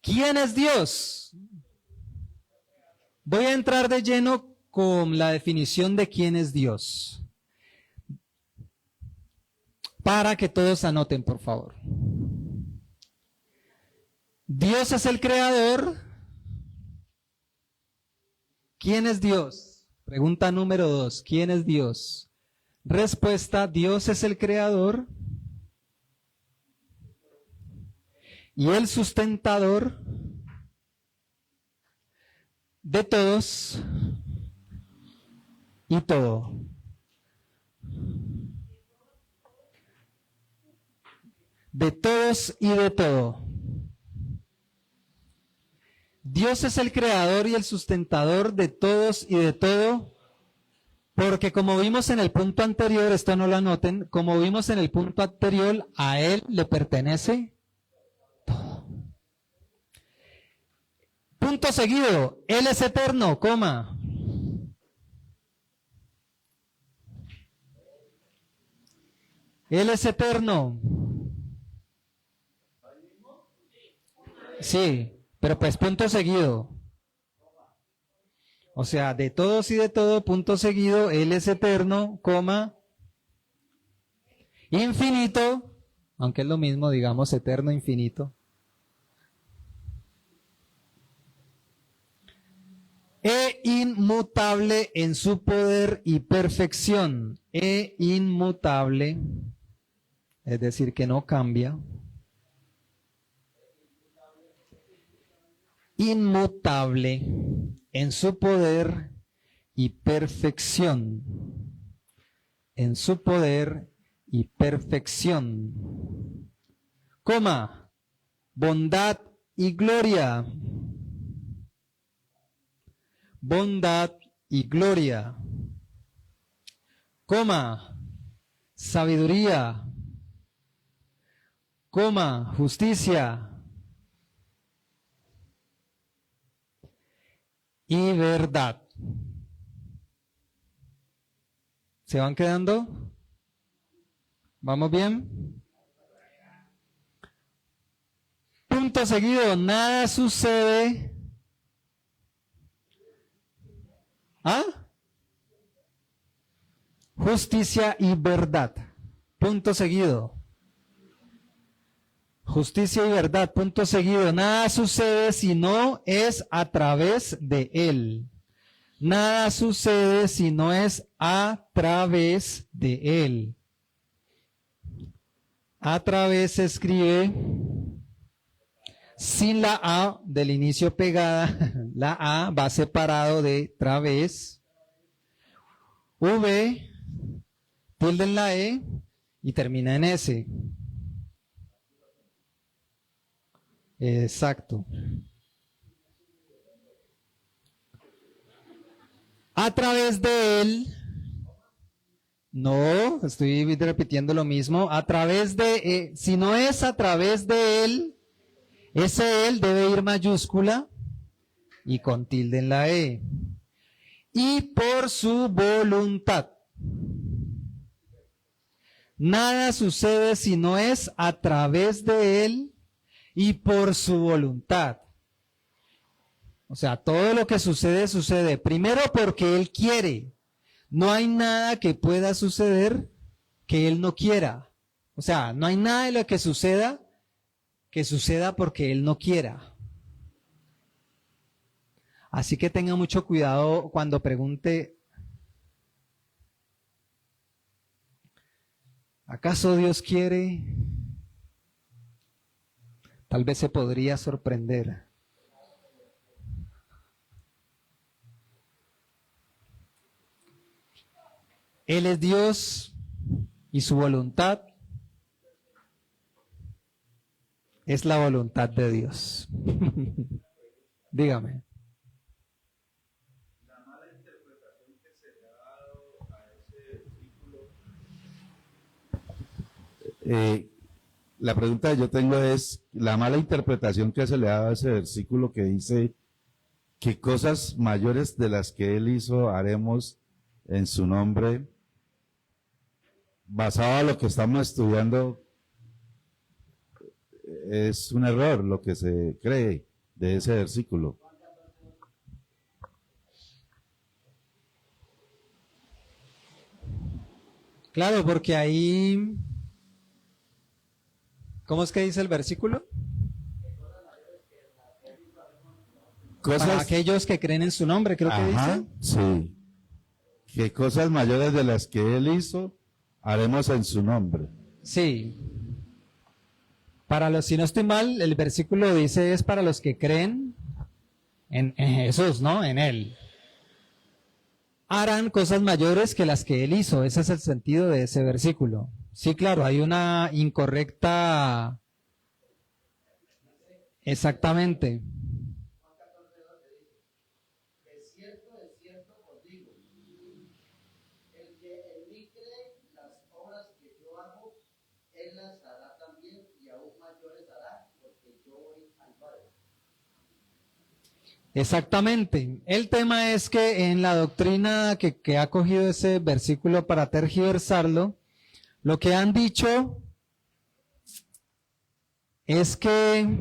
¿Quién es Dios? Voy a entrar de lleno con la definición de quién es Dios. Para que todos anoten, por favor. Dios es el creador. ¿Quién es Dios? Pregunta número 2. ¿Quién es Dios? Respuesta, Dios es el creador y el sustentador de todos y todo. De todos y de todo. Dios es el creador y el sustentador de todos y de todo, porque como vimos en el punto anterior, esto no lo anoten, como vimos en el punto anterior, a Él le pertenece todo. Punto seguido, Él es eterno, coma. Él es eterno. Sí, pero pues punto seguido. O sea, de todos y de todo, punto seguido, Él es eterno, coma, infinito, aunque es lo mismo, digamos, eterno, infinito. E inmutable en su poder y perfección. E inmutable, es decir, que no cambia. Inmutable en su poder y perfección. en su poder y perfección. Coma, bondad y gloria. Bondad y gloria. Coma, sabiduría. Coma, justicia. Y verdad. ¿Se van quedando? ¿Vamos bien? Punto seguido, nada sucede. ¿Ah? Justicia y verdad. Punto seguido. Justicia y verdad. Punto seguido. Nada sucede si no es a través de Él. Nada sucede si no es a través de Él. A través se escribe sin la A del inicio pegada. La A va separado de través. V, tilde en la E y termina en S. Exacto. A través de Él. No, estoy repitiendo lo mismo. A través de, si no es a través de Él, ese Él debe ir mayúscula y con tilde en la E. Y por su voluntad. Nada sucede si no es a través de Él y por su voluntad. O sea, todo lo que sucede, sucede primero porque Él quiere. No hay nada que pueda suceder que Él no quiera. O sea, no hay nada de lo que suceda porque Él no quiera. Así que tenga mucho cuidado cuando pregunte, ¿acaso Dios quiere? Tal vez se podría sorprender. Él es Dios y su voluntad es la voluntad de Dios. Dígame. La mala interpretación que se le ha dado a ese versículo. La pregunta que yo tengo es, la mala interpretación que se le ha dado a ese versículo que dice que cosas mayores de las que Él hizo haremos en su nombre. Basado en lo que estamos estudiando, es un error lo que se cree de ese versículo. Claro, porque ahí, ¿cómo es que dice el versículo? Para aquellos que creen en su nombre, creo que dice. Sí. Que cosas mayores de las que Él hizo haremos en su nombre. Sí. Para los, si no estoy mal, el versículo dice es para los que creen en Jesús, ¿no? En Él. Harán cosas mayores que las que Él hizo. Ese es el sentido de ese versículo. Sí, claro, hay una incorrecta. Exactamente. Exactamente. El tema es que en la doctrina que ha cogido ese versículo para tergiversarlo, lo que han dicho es que,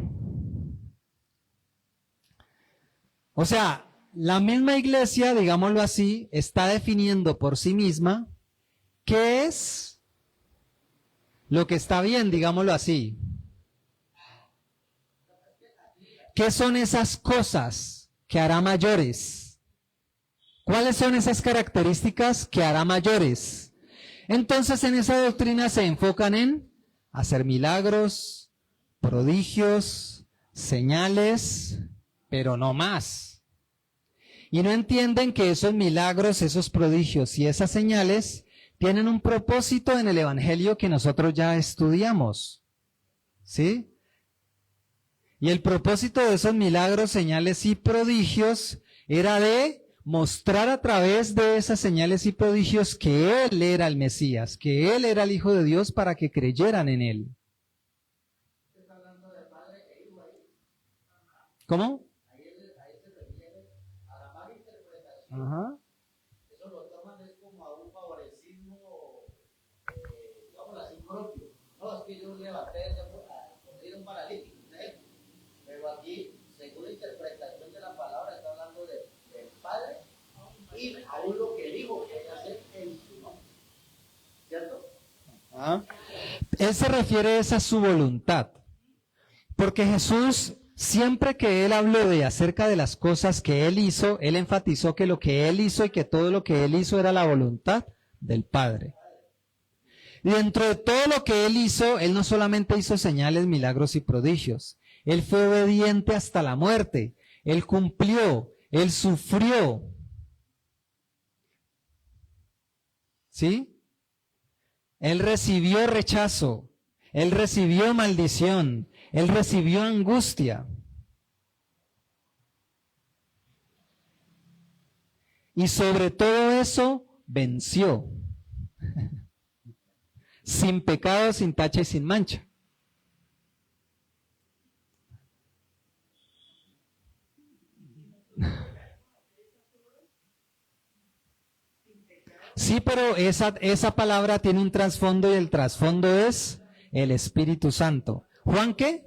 o sea, la misma iglesia, digámoslo así, está definiendo por sí misma qué es lo que está bien, digámoslo así. ¿Qué son esas cosas que hará mayores? ¿Cuáles son esas características que hará mayores? Entonces en esa doctrina se enfocan en hacer milagros, prodigios, señales, pero no más. Y no entienden que esos milagros, esos prodigios y esas señales tienen un propósito en el Evangelio que nosotros ya estudiamos. ¿Sí? Y el propósito de esos milagros, señales y prodigios era de mostrar a través de esas señales y prodigios que Él era el Mesías, que Él era el Hijo de Dios para que creyeran en Él. ¿Cómo? Ajá. Eso lo toman es como a un favoritismo, digamos así, propio. No, es que yo levanté un paralítico, ¿sí? Pero aquí, según la interpretación de la palabra, está hablando del Padre y aún lo que el Hijo quiere hacer en su nombre. ¿Cierto? Él se refiere a su voluntad, porque Jesús, siempre que Él habló de acerca de las cosas que Él hizo, Él enfatizó que lo que Él hizo y que todo lo que Él hizo era la voluntad del Padre. Y dentro de todo lo que Él hizo, Él no solamente hizo señales, milagros y prodigios. Él fue obediente hasta la muerte. Él cumplió, Él sufrió. ¿Sí? Él recibió rechazo, Él recibió maldición, Él recibió angustia. Y sobre todo eso, venció. Sin pecado, sin tacha y sin mancha. Sí, pero esa palabra tiene un trasfondo y el trasfondo es el Espíritu Santo. ¿Juan qué?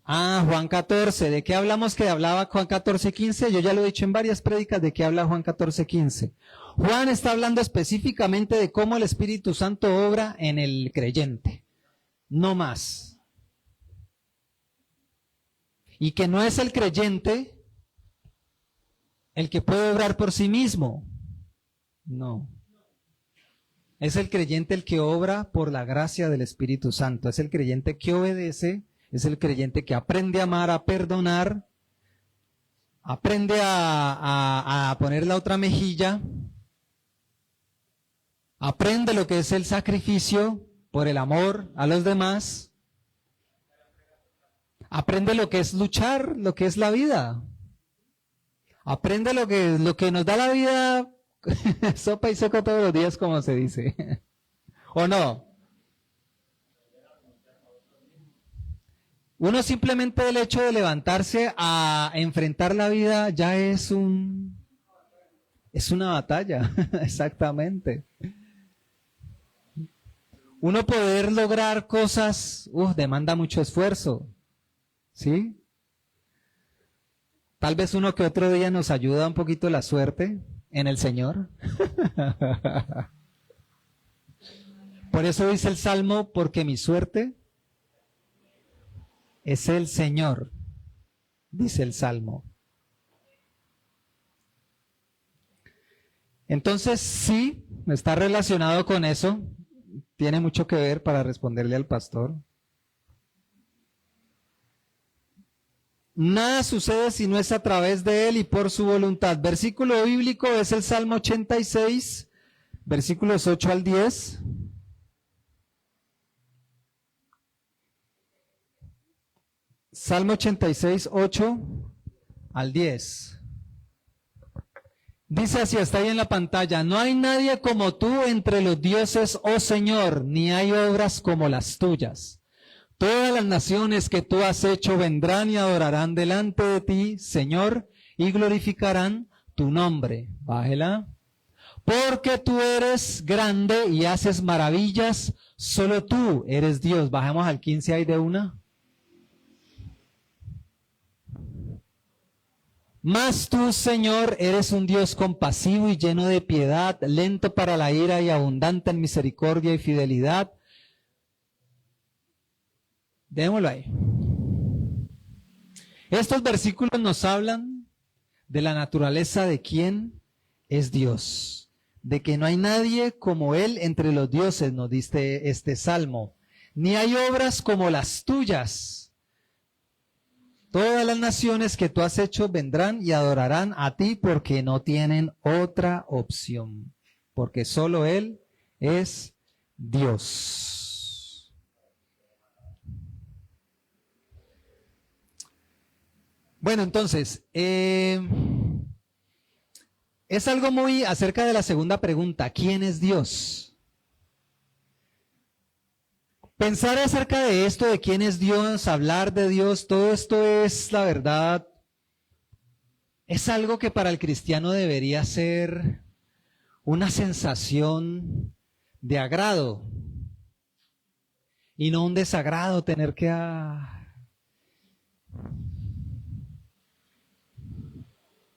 Juan 14. ¿De qué hablamos que hablaba Juan 14:15? Yo ya lo he dicho en varias prédicas de qué habla Juan 14:15. Juan está hablando específicamente de cómo el Espíritu Santo obra en el creyente. No más. Y que no es el creyente el que puede obrar por sí mismo. No. Es el creyente el que obra por la gracia del Espíritu Santo. Es el creyente que obedece, es el creyente que aprende a amar, a perdonar, aprende a poner la otra mejilla, aprende lo que es el sacrificio por el amor a los demás, aprende lo que es luchar, lo que es la vida, aprende lo que nos da la vida. Sopa y seco todos los días, como se dice. ¿O no? Uno simplemente el hecho de levantarse a enfrentar la vida ya es una batalla, exactamente. Uno poder lograr cosas, demanda mucho esfuerzo, ¿sí? Tal vez uno que otro día nos ayuda un poquito la suerte en el Señor. Por eso dice el Salmo, porque mi suerte es el Señor, dice el Salmo. Entonces sí, está relacionado con eso, tiene mucho que ver para responderle al pastor. Nada sucede si no es a través de Él y por su voluntad. Versículo bíblico es el Salmo 86, versículos 8 al 10. Salmo 86, 8 al 10. Dice así, está ahí en la pantalla: no hay nadie como tú entre los dioses, oh Señor, ni hay obras como las tuyas. Todas las naciones que tú has hecho vendrán y adorarán delante de ti, Señor, y glorificarán tu nombre. Bájela. Porque tú eres grande y haces maravillas, solo tú eres Dios. Bajemos al 15 ahí de una. Mas tú, Señor, eres un Dios compasivo y lleno de piedad, lento para la ira y abundante en misericordia y fidelidad. Démoslo ahí. Estos versículos nos hablan de la naturaleza de quién es Dios, de que no hay nadie como Él entre los dioses, nos dice este salmo, ni hay obras como las tuyas. Todas las naciones que tú has hecho vendrán y adorarán a ti porque no tienen otra opción. porque solo Él es Dios. Bueno, entonces, es algo muy acerca de la segunda pregunta, ¿quién es Dios? Pensar acerca de esto, de quién es Dios, hablar de Dios, todo esto es, la verdad, es algo que para el cristiano debería ser una sensación de agrado y no un desagrado tener que...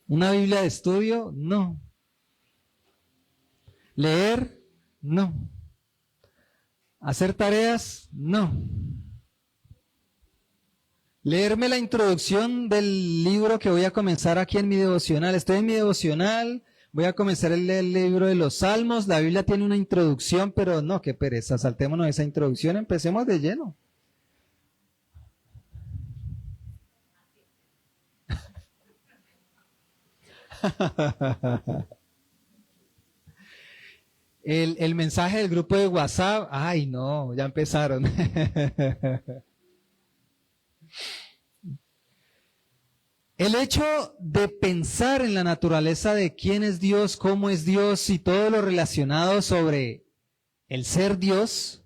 ¿Una Biblia de estudio? No. ¿Leer? No. ¿Hacer tareas? No. Leerme la introducción del libro que voy a comenzar aquí en mi devocional. Estoy en mi devocional, voy a comenzar el libro de los Salmos. La Biblia tiene una introducción, pero no, qué pereza. Saltémonos esa introducción, empecemos de lleno. El mensaje del grupo de WhatsApp, ay no, ya empezaron. El hecho de pensar en la naturaleza de quién es Dios, cómo es Dios y todo lo relacionado sobre el ser Dios,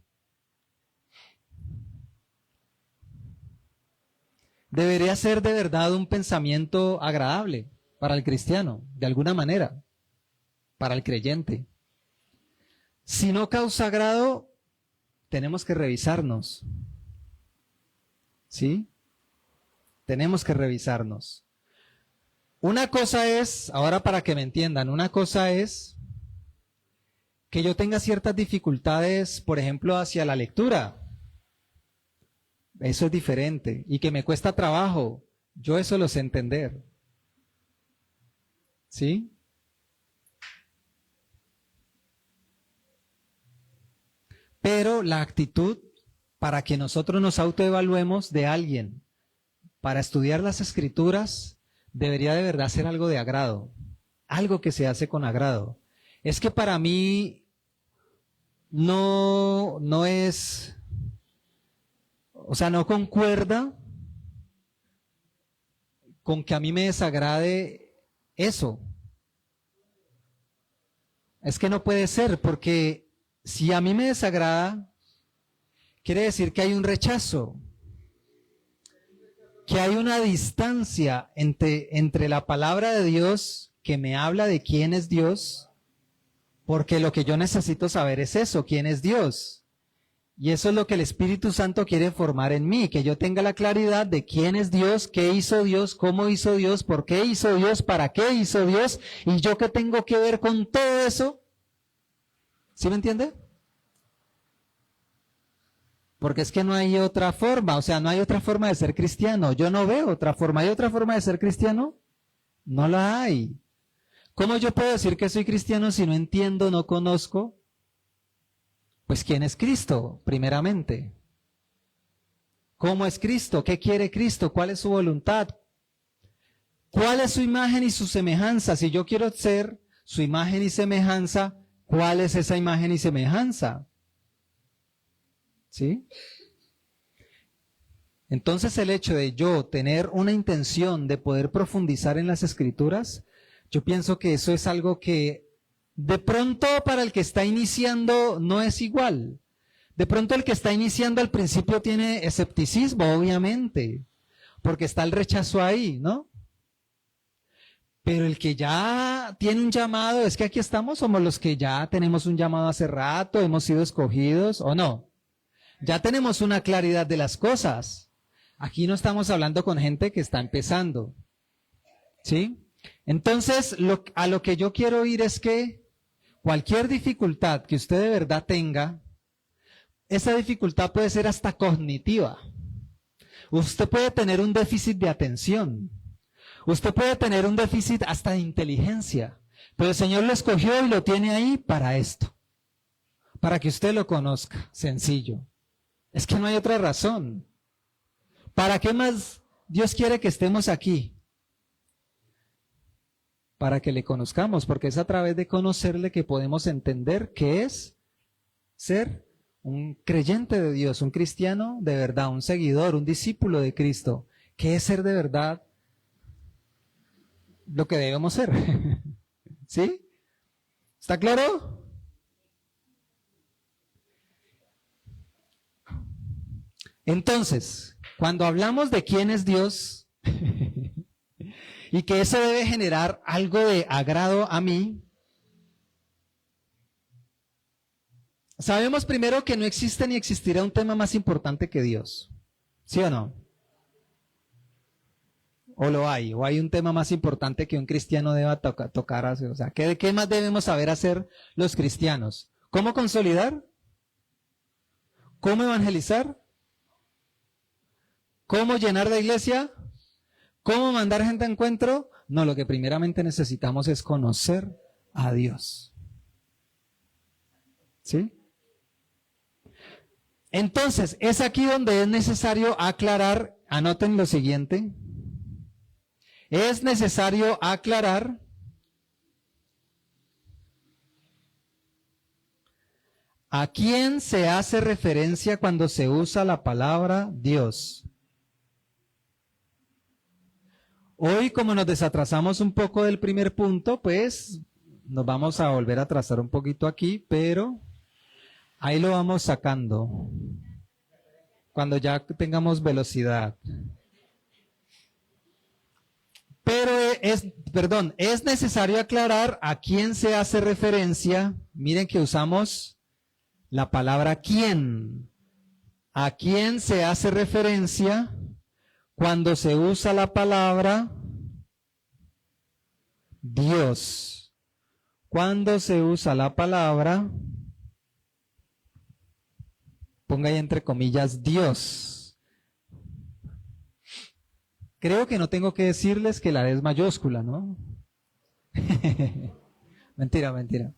debería ser de verdad un pensamiento agradable para el cristiano, de alguna manera, para el creyente. Si no causa agrado, tenemos que revisarnos. ¿Sí? Tenemos que revisarnos. Una cosa es, ahora para que me entiendan, una cosa es que yo tenga ciertas dificultades, por ejemplo, hacia la lectura. Eso es diferente. Y que me cuesta trabajo. Yo eso lo sé entender. ¿Sí? Pero la actitud para que nosotros nos autoevaluemos de alguien para estudiar las Escrituras debería de verdad ser algo de agrado, algo que se hace con agrado. Es que para mí no es, o sea, no concuerda con que a mí me desagrade eso. Es que no puede ser, porque si a mí me desagrada, quiere decir que hay un rechazo, que hay una distancia entre la palabra de Dios que me habla de quién es Dios, porque lo que yo necesito saber es eso, quién es Dios. Y eso es lo que el Espíritu Santo quiere formar en mí, que yo tenga la claridad de quién es Dios, qué hizo Dios, cómo hizo Dios, por qué hizo Dios, para qué hizo Dios, y yo qué tengo que ver con todo eso. ¿Sí me entiende? Porque es que no hay otra forma, o sea, no hay otra forma de ser cristiano. Yo no veo otra forma. ¿Hay otra forma de ser cristiano? No la hay. ¿Cómo yo puedo decir que soy cristiano si no entiendo, no conozco? Pues ¿quién es Cristo? Primeramente. ¿Cómo es Cristo? ¿Qué quiere Cristo? ¿Cuál es su voluntad? ¿Cuál es su imagen y su semejanza? Si yo quiero ser su imagen y semejanza, ¿cuál es esa imagen y semejanza? ¿Sí? Entonces el hecho de yo tener una intención de poder profundizar en las Escrituras, yo pienso que eso es algo que de pronto para el que está iniciando no es igual. De pronto el que está iniciando al principio tiene escepticismo, obviamente, porque está el rechazo ahí, ¿no? Pero el que ya tiene un llamado, es que aquí estamos, somos los que ya tenemos un llamado hace rato, hemos sido escogidos, ¿o no? Ya tenemos una claridad de las cosas. Aquí no estamos hablando con gente que está empezando. ¿Sí? Entonces, a lo que yo quiero ir es que cualquier dificultad que usted de verdad tenga, esa dificultad puede ser hasta cognitiva. Usted puede tener un déficit de atención. Usted puede tener un déficit hasta de inteligencia. Pero el Señor lo escogió y lo tiene ahí para esto. Para que usted lo conozca. Sencillo. Es que no hay otra razón. ¿Para qué más Dios quiere que estemos aquí? para que le conozcamos, porque es a través de conocerle que podemos entender qué es ser un creyente de Dios, un cristiano de verdad, un seguidor, un discípulo de Cristo. ¿Qué es ser de verdad lo que debemos ser? ¿Sí? ¿Está claro? Entonces, cuando hablamos de quién es Dios y que eso debe generar algo de agrado a mí, sabemos primero que no existe ni existirá un tema más importante que Dios. ¿Sí o no? ¿O lo hay? ¿O hay un tema más importante que un cristiano deba tocar? O sea, ¿qué más debemos saber hacer los cristianos? ¿Cómo consolidar? ¿Cómo evangelizar? ¿Cómo llenar la iglesia? ¿Cómo mandar gente a encuentro? No, lo que primeramente necesitamos es conocer a Dios. ¿Sí? Entonces, es aquí donde es necesario aclarar, anoten lo siguiente, es necesario aclarar a quién se hace referencia cuando se usa la palabra Dios. Hoy, como nos desatrasamos un poco del primer punto, pues nos vamos a volver a atrasar un poquito aquí, pero ahí lo vamos sacando cuando ya tengamos velocidad. Pero es necesario aclarar a quién se hace referencia. Miren que usamos la palabra quién. ¿A quién se hace referencia cuando se usa la palabra Dios? Cuando se usa la palabra, ponga ahí entre comillas, Dios. Creo que no tengo que decirles que la D es mayúscula, ¿no? Mentira, mentira.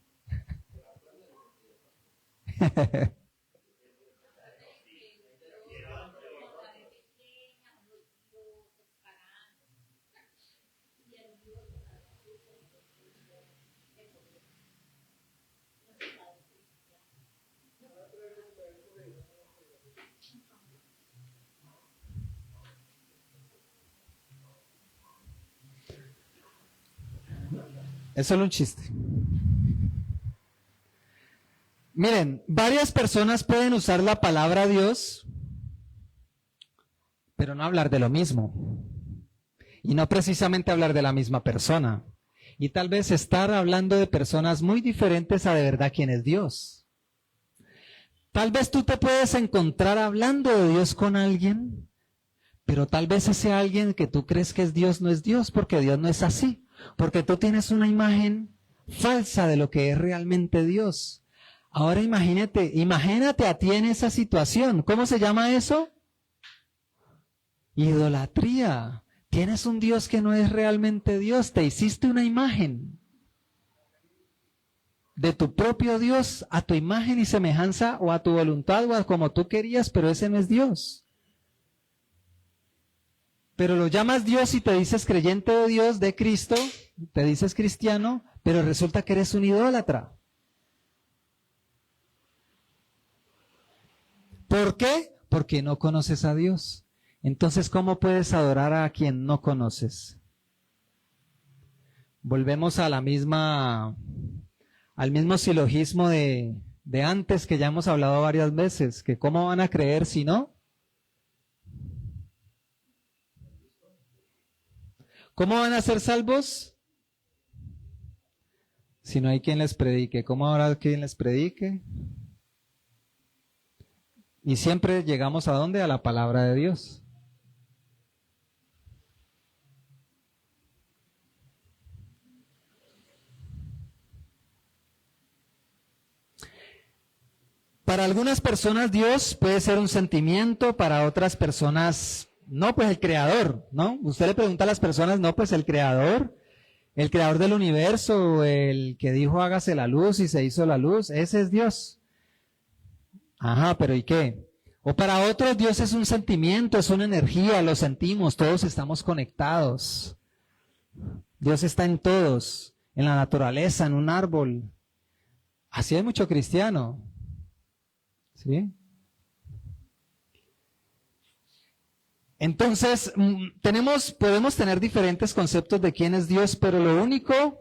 Es solo un chiste. Miren, varias personas pueden usar la palabra Dios, pero no hablar de lo mismo. Y no precisamente hablar de la misma persona. Y tal vez estar hablando de personas muy diferentes a de verdad quién es Dios. Tal vez tú te puedes encontrar hablando de Dios con alguien, pero tal vez ese alguien que tú crees que es Dios no es Dios, porque Dios no es así. Porque tú tienes una imagen falsa de lo que es realmente Dios. Ahora imagínate a ti en esa situación. ¿Cómo se llama eso? Idolatría. Tienes un Dios que no es realmente Dios. Te hiciste una imagen de tu propio Dios a tu imagen y semejanza o a tu voluntad o a como tú querías, pero ese no es Dios. Pero lo llamas Dios y te dices creyente de Dios, de Cristo, te dices cristiano, pero resulta que eres un idólatra. ¿Por qué? Porque no conoces a Dios. Entonces, ¿cómo puedes adorar a quien no conoces? Volvemos a al mismo silogismo de antes que ya hemos hablado varias veces, que ¿cómo van a creer si no? ¿Cómo van a ser salvos? Si no hay quien les predique. ¿Cómo habrá quien les predique? Y siempre llegamos ¿a dónde? A la palabra de Dios. Para algunas personas Dios puede ser un sentimiento, para otras personas no, pues el creador, ¿no? Usted le pregunta a las personas, no, pues el creador del universo, el que dijo hágase la luz y se hizo la luz, ese es Dios. Ajá, pero ¿y qué? O para otros Dios es un sentimiento, es una energía, lo sentimos, todos estamos conectados. Dios está en todos, en la naturaleza, en un árbol. Así hay mucho cristiano. ¿Sí? Entonces, podemos tener diferentes conceptos de quién es Dios, pero lo único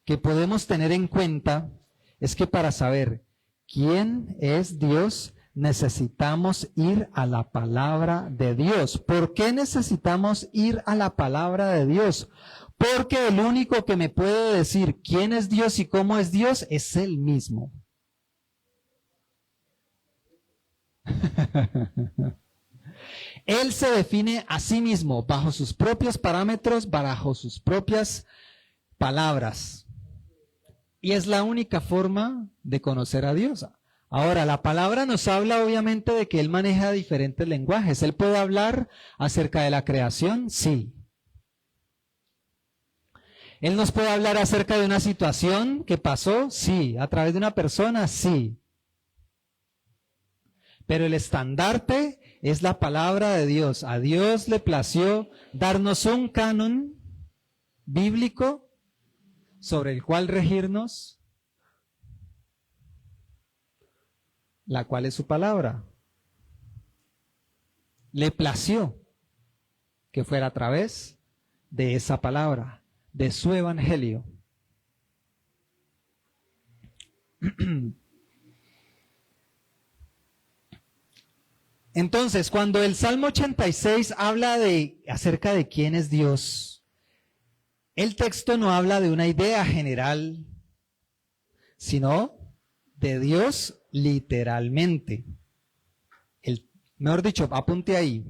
que podemos tener en cuenta es que para saber quién es Dios, necesitamos ir a la palabra de Dios. ¿Por qué necesitamos ir a la palabra de Dios? Porque el único que me puede decir quién es Dios y cómo es Dios es Él mismo. Él se define a sí mismo bajo sus propios parámetros, bajo sus propias palabras. Y es la única forma de conocer a Dios. Ahora, la palabra nos habla obviamente de que Él maneja diferentes lenguajes. ¿Él puede hablar acerca de la creación? Sí. ¿Él nos puede hablar acerca de una situación que pasó? Sí. ¿A través de una persona? Sí. Pero el estandarte es la palabra de Dios. A Dios le plació darnos un canon bíblico sobre el cual regirnos, la cual es su palabra. Le plació que fuera a través de esa palabra, de su evangelio. Entonces, cuando el Salmo 86 habla acerca de quién es Dios, el texto no habla de una idea general, sino de Dios literalmente. Mejor dicho, apunte ahí.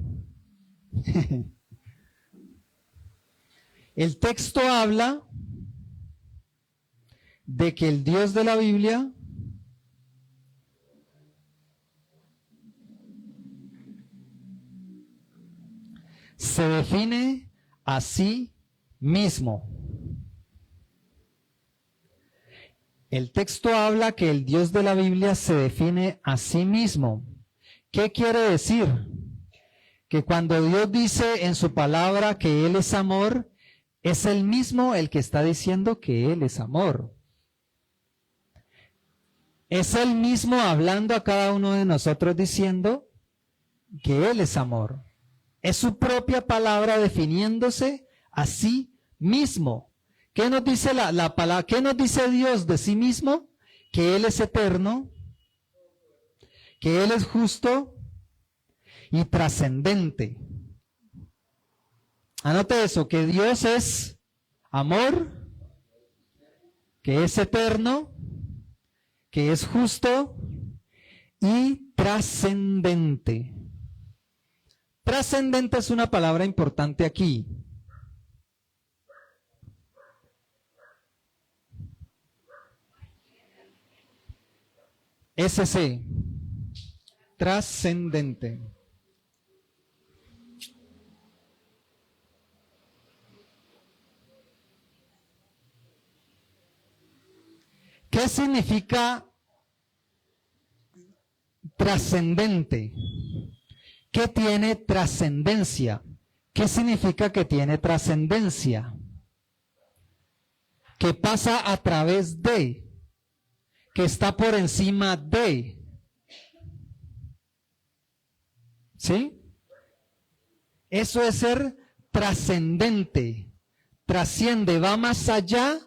El texto habla de que el Dios de la Biblia se define a sí mismo. El texto habla que el Dios de la Biblia se define a sí mismo. ¿Qué quiere decir? Que cuando Dios dice en su palabra que Él es amor, es Él mismo el que está diciendo que Él es amor. Es Él mismo hablando a cada uno de nosotros diciendo que Él es amor. Es su propia palabra definiéndose a sí mismo. ¿Qué nos dice la palabra? ¿Qué nos dice Dios de sí mismo? Que Él es eterno, que Él es justo y trascendente. Anote eso, que Dios es amor, que es eterno, que es justo y trascendente. Trascendente es una palabra importante aquí. SC, trascendente. ¿Qué significa trascendente? ¿Qué tiene trascendencia? ¿Qué significa que tiene trascendencia? Que pasa a través de, que está por encima de. ¿Sí? Eso es ser trascendente. Trasciende, va más allá.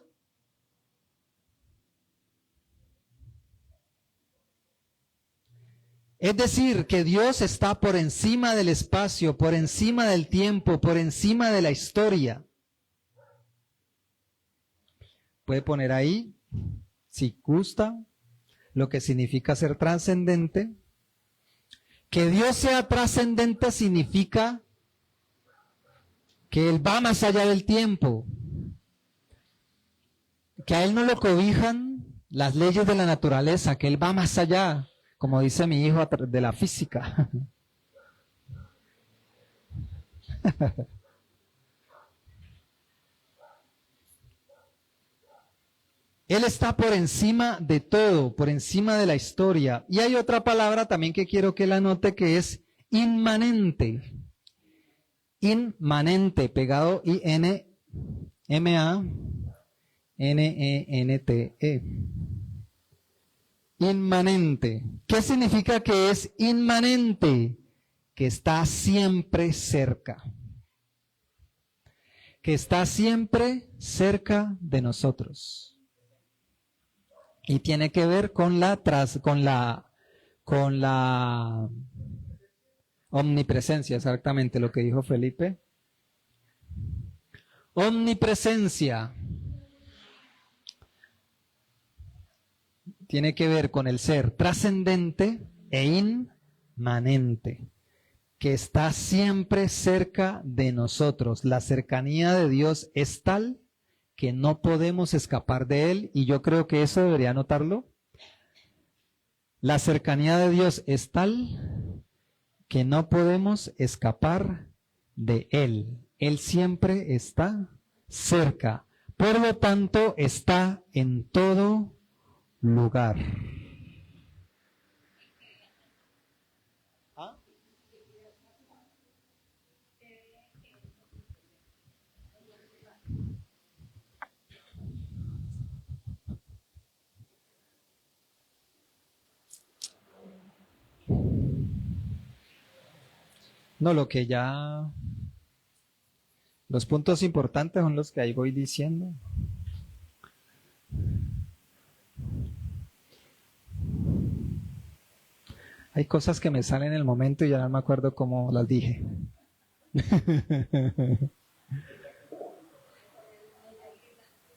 Es decir, que Dios está por encima del espacio, por encima del tiempo, por encima de la historia. Puede poner ahí, si gusta, lo que significa ser trascendente. Que Dios sea trascendente significa que Él va más allá del tiempo. Que a Él no lo cobijan las leyes de la naturaleza, que Él va más allá. Como dice mi hijo de la física. Él está por encima de todo, por encima de la historia. Y hay otra palabra también que quiero que la anote, que es inmanente. Inmanente, pegado IN M-A-N-E-N-T-E. Inmanente. ¿Qué significa que es inmanente? Que está siempre cerca. Que está siempre cerca de nosotros. Y tiene que ver con la omnipresencia, exactamente lo que dijo Felipe. Omnipresencia tiene que ver con el ser trascendente e inmanente, que está siempre cerca de nosotros. La cercanía de Dios es tal que no podemos escapar de Él, y yo creo que eso debería anotarlo. La cercanía de Dios es tal que no podemos escapar de Él. Él siempre está cerca. Por lo tanto, está en todo lugar. No, los puntos importantes son los que ahí voy diciendo. Hay cosas que me salen en el momento y ya no me acuerdo cómo las dije.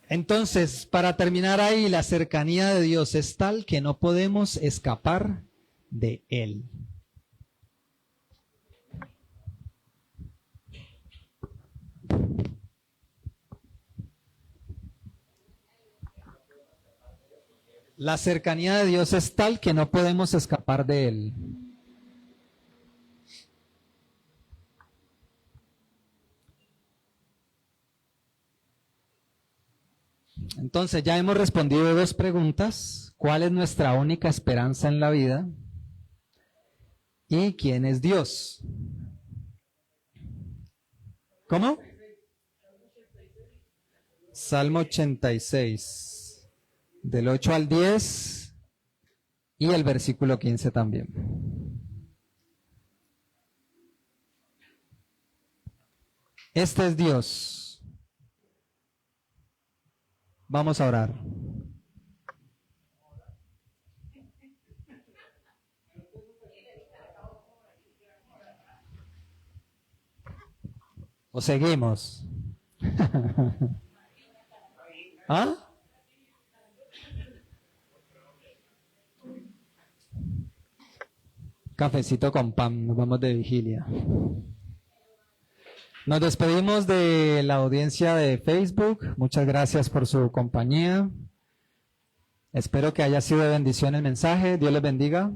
Entonces, para terminar ahí, la cercanía de Dios es tal que no podemos escapar de Él. La cercanía de Dios es tal que no podemos escapar de Él. Entonces ya hemos respondido dos preguntas. ¿Cuál es nuestra única esperanza en la vida? ¿Y quién es Dios? ¿Cómo? Salmo 86, del 8 al 10 y el versículo 15 también. Este es Dios. Vamos a orar. ¿O seguimos? ¿Ah? Cafecito con pan, nos vamos de vigilia. Nos despedimos de la audiencia de Facebook. Muchas gracias por su compañía. Espero que haya sido de bendición el mensaje. Dios les bendiga.